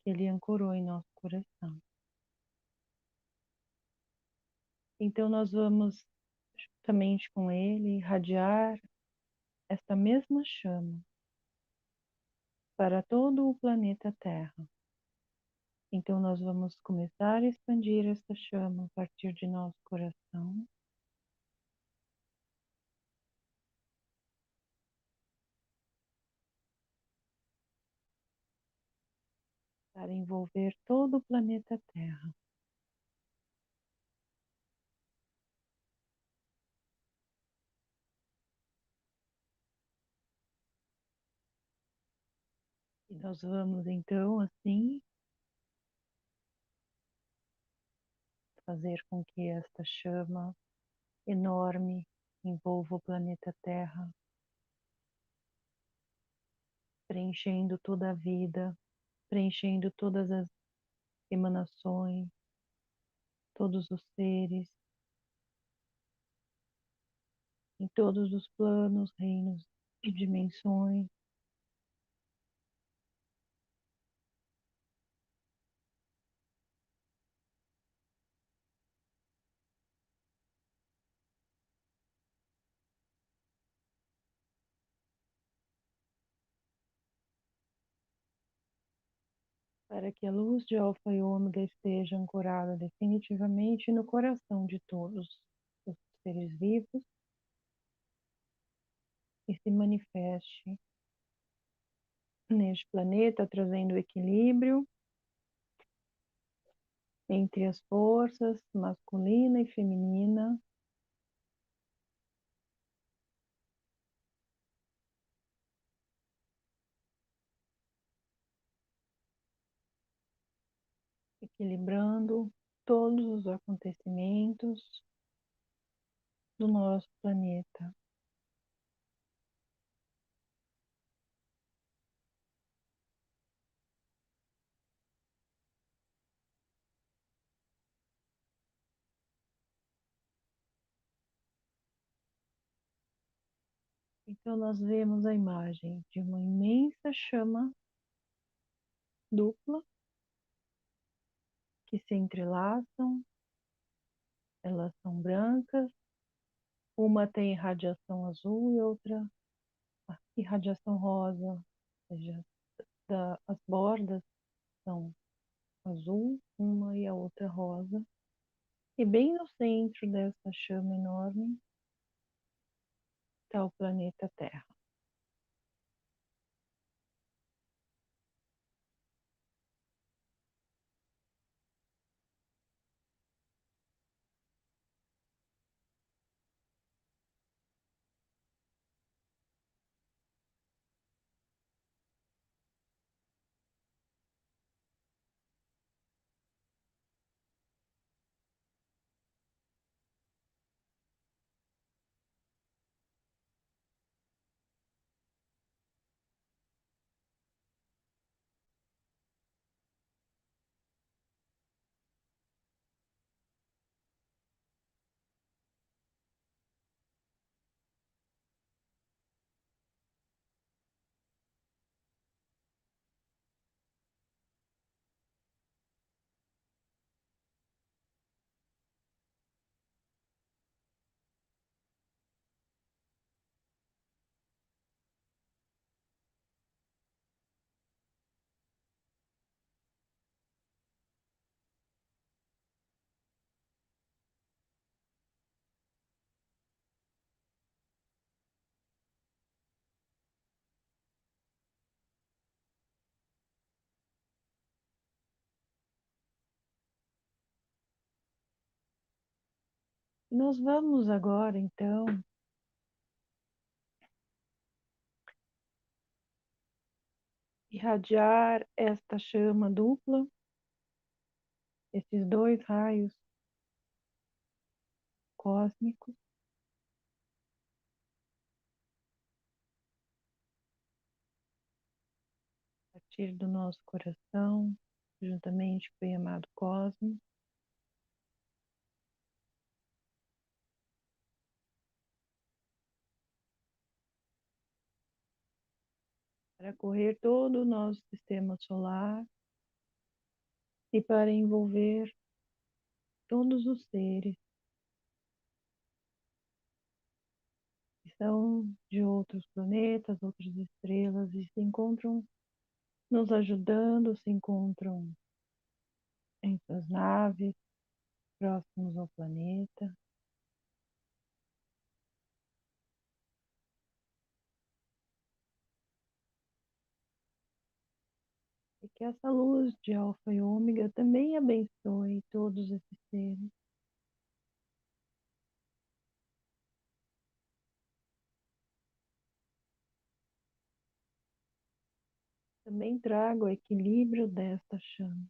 que ele ancorou em nosso coração. Então nós vamos juntamente com ele, irradiar esta mesma chama para todo o planeta Terra. Então, nós vamos começar a expandir esta chama a partir de nosso coração. Para envolver todo o planeta Terra. E nós vamos então, assim, fazer com que esta chama enorme envolva o planeta Terra, preenchendo toda a vida, preenchendo todas as emanações, todos os seres, em todos os planos, reinos e dimensões. Para que a luz de Alfa e Ômega esteja ancorada definitivamente no coração de todos os seres vivos e se manifeste neste planeta, trazendo equilíbrio entre as forças masculina e feminina, equilibrando todos os acontecimentos do nosso planeta. Então nós vemos a imagem de uma imensa chama dupla que se entrelaçam, elas são brancas, uma tem radiação azul e outra irradiação rosa, ou seja, as bordas são azul, uma e a outra rosa. E bem no centro dessa chama enorme está o planeta Terra. Nós vamos agora, então, irradiar esta chama dupla, esses dois raios cósmicos, a partir do nosso coração, juntamente com o Bem-Amado Cosmos, para correr todo o nosso sistema solar e para envolver todos os seres são de outros planetas, outras estrelas, e se encontram nos ajudando, se encontram em suas naves, próximos ao planeta. E que essa luz de alfa e ômega também abençoe todos esses seres. Também traga o equilíbrio desta chama.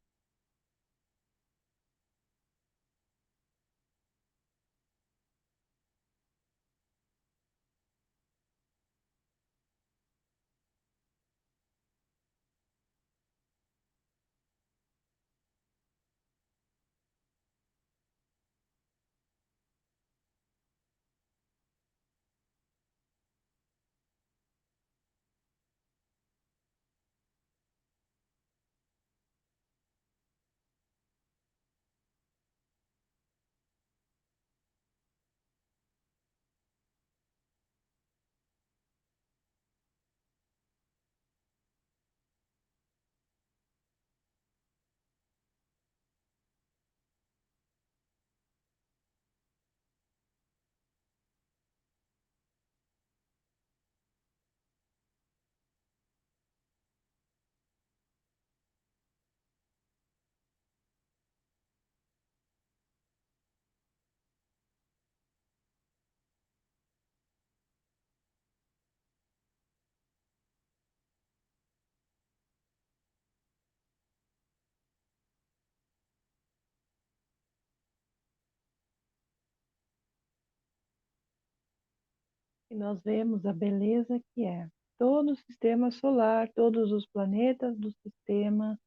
E nós vemos a beleza que é todo o sistema solar, todos os planetas do sistema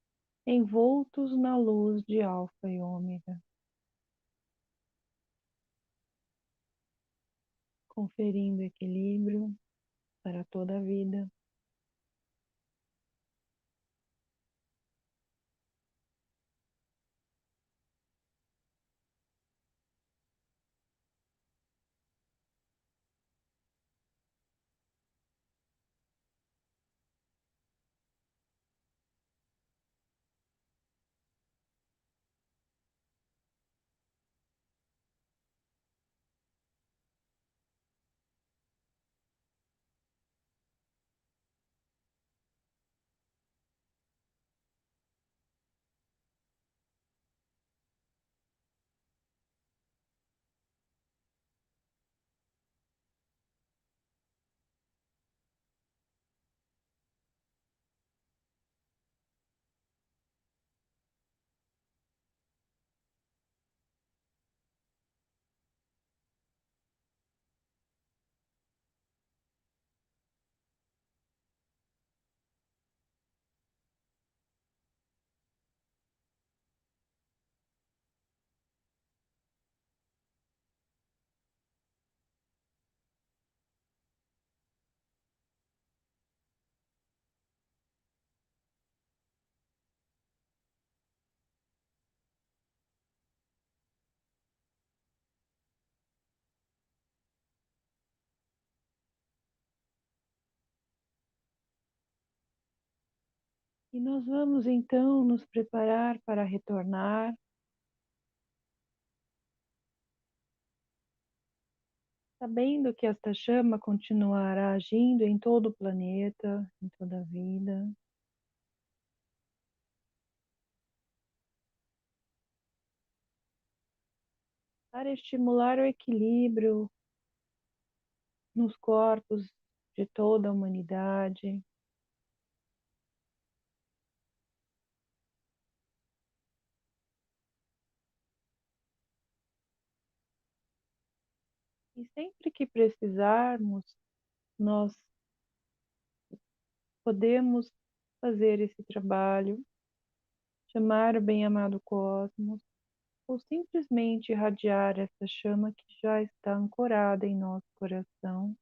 envoltos na luz de alfa e ômega, conferindo equilíbrio para toda a vida. E nós vamos então nos preparar para retornar, sabendo que esta chama continuará agindo em todo o planeta, em toda a vida. Para estimular o equilíbrio nos corpos de toda a humanidade, e sempre que precisarmos, nós podemos fazer esse trabalho, chamar o bem-amado cosmos, ou simplesmente irradiar essa chama que já está ancorada em nosso coração,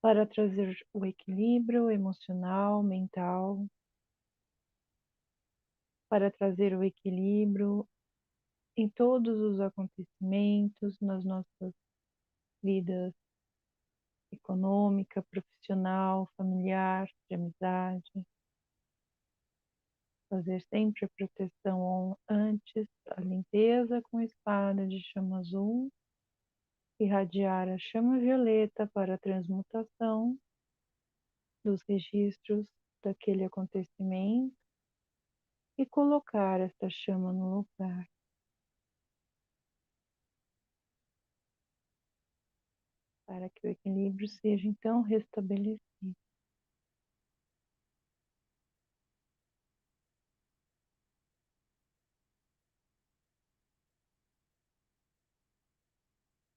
para trazer o equilíbrio emocional, mental, para trazer o equilíbrio em todos os acontecimentos nas nossas vidas econômica, profissional, familiar, de amizade. Fazer sempre a proteção antes, a limpeza com a espada de chama azul, irradiar a chama violeta para a transmutação dos registros daquele acontecimento e colocar esta chama no lugar. Para que o equilíbrio seja então restabelecido.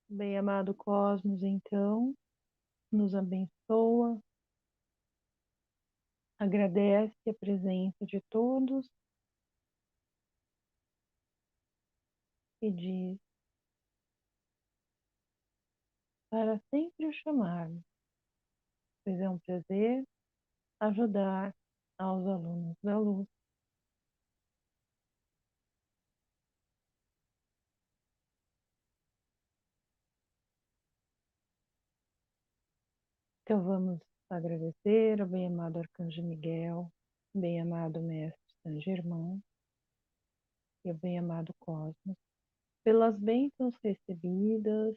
Bem-amado Cosmos, então, nos abençoa, agradece a presença de todos e diz para sempre o chamar, pois é um prazer ajudar aos alunos da luz. Então vamos agradecer ao bem-amado Arcanjo Miguel, bem-amado Mestre Saint Germain e ao bem-amado Cosmos, pelas bênçãos recebidas,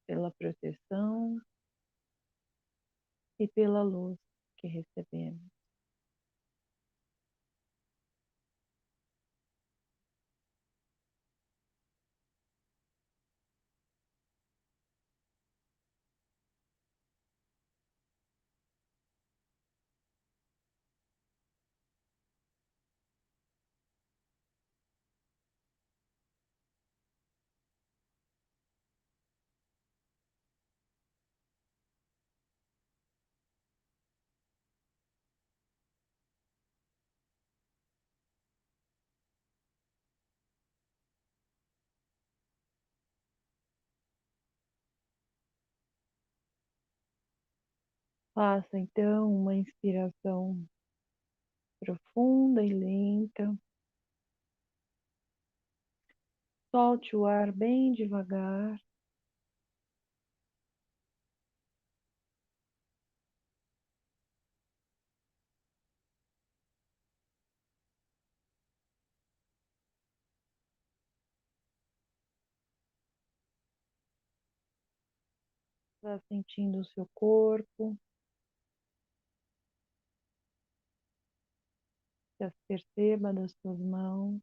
pela proteção e pela luz que recebemos. Faça então uma inspiração profunda e lenta. Solte o ar bem devagar. Vá sentindo o seu corpo. Se perceba das suas mãos.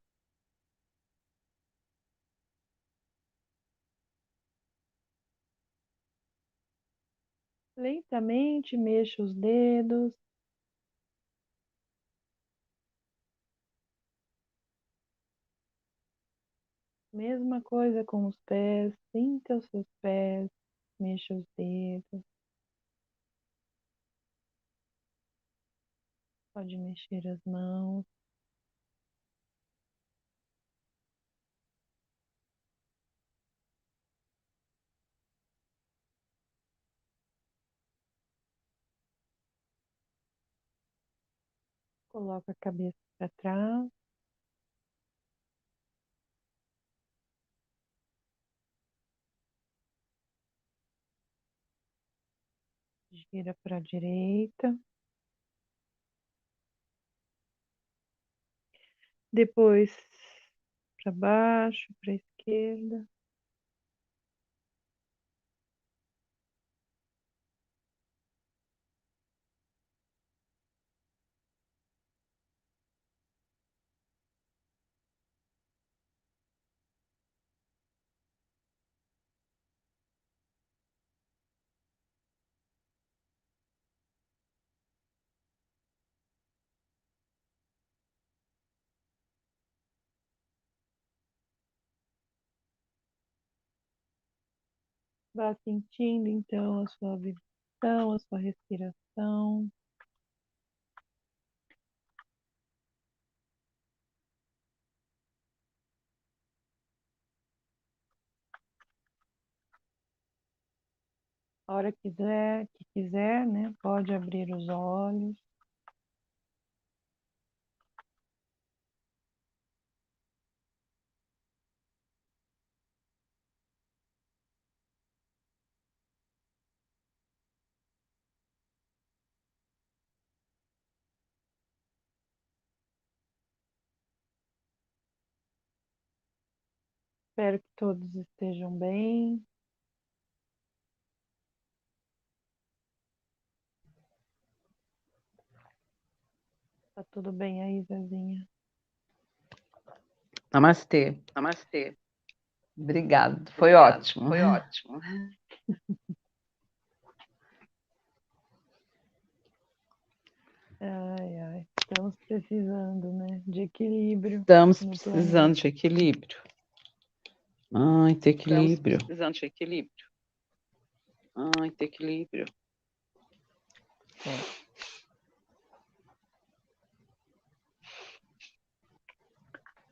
Lentamente mexa os dedos. Mesma coisa com os pés. Sinta os seus pés. Mexa os dedos. Pode mexer as mãos. Coloca a cabeça para trás. Gira para a direita. Depois para baixo, para a esquerda. Vá sentindo então a sua vibração, a sua respiração. A hora que quiser, né? Pode abrir os olhos. espero que todos estejam bem. Tá tudo bem aí, Zezinha? Namastê. Namastê. Obrigado. Foi Obrigado. ótimo. Foi ótimo. Ai, estamos precisando, né, de equilíbrio. Estamos no precisando planeta. de equilíbrio. Muito equilíbrio. Estamos precisando de equilíbrio. Muito equilíbrio.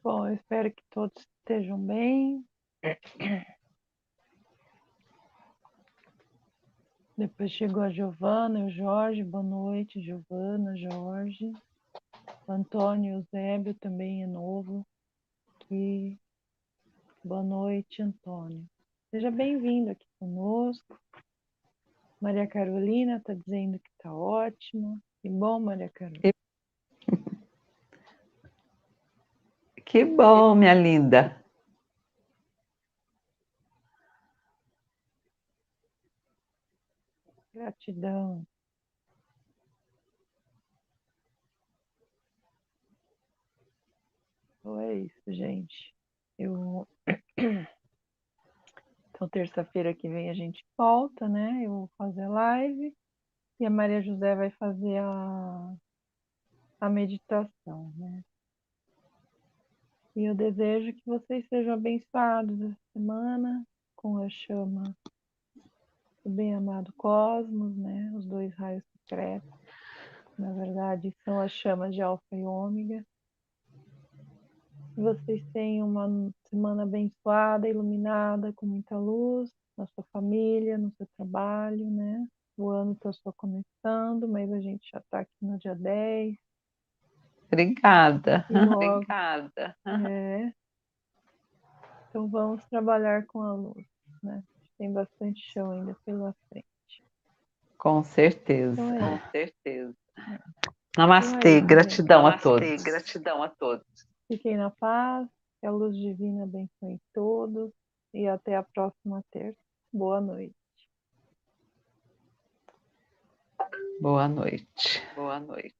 Bom, eu espero que todos estejam bem. Depois chegou a Giovana e o Jorge. Boa noite, Giovana, Jorge. O Antônio Eusébio também é novo aqui. Boa noite, Antônio. Seja bem-vindo aqui conosco. Maria Carolina está dizendo que está ótima. Que bom, Maria Carolina. Que bom, minha linda. Gratidão. Então é isso, gente. Então, terça-feira que vem a gente volta, né? Eu vou fazer live e a Maria José vai fazer a meditação, né? E eu desejo que vocês sejam abençoados essa semana com a chama do bem-amado Cosmos, né? Os dois raios secretos. Na verdade, são as chamas de Alfa e Ômega. Que vocês tenham uma semana abençoada, iluminada, com muita luz, na sua família, no seu trabalho, né? O ano está só começando, mas a gente já está aqui no dia 10. Obrigada. E logo, Obrigada. Então vamos trabalhar com a luz, né? Tem bastante chão ainda pela frente. Com certeza. Então é Com isso. certeza. Namastê, Então, gratidão a Namastê, todos. gratidão a todos. Fiquem na paz, que a luz divina abençoe todos e até a próxima terça. Boa noite. Boa noite. Boa noite.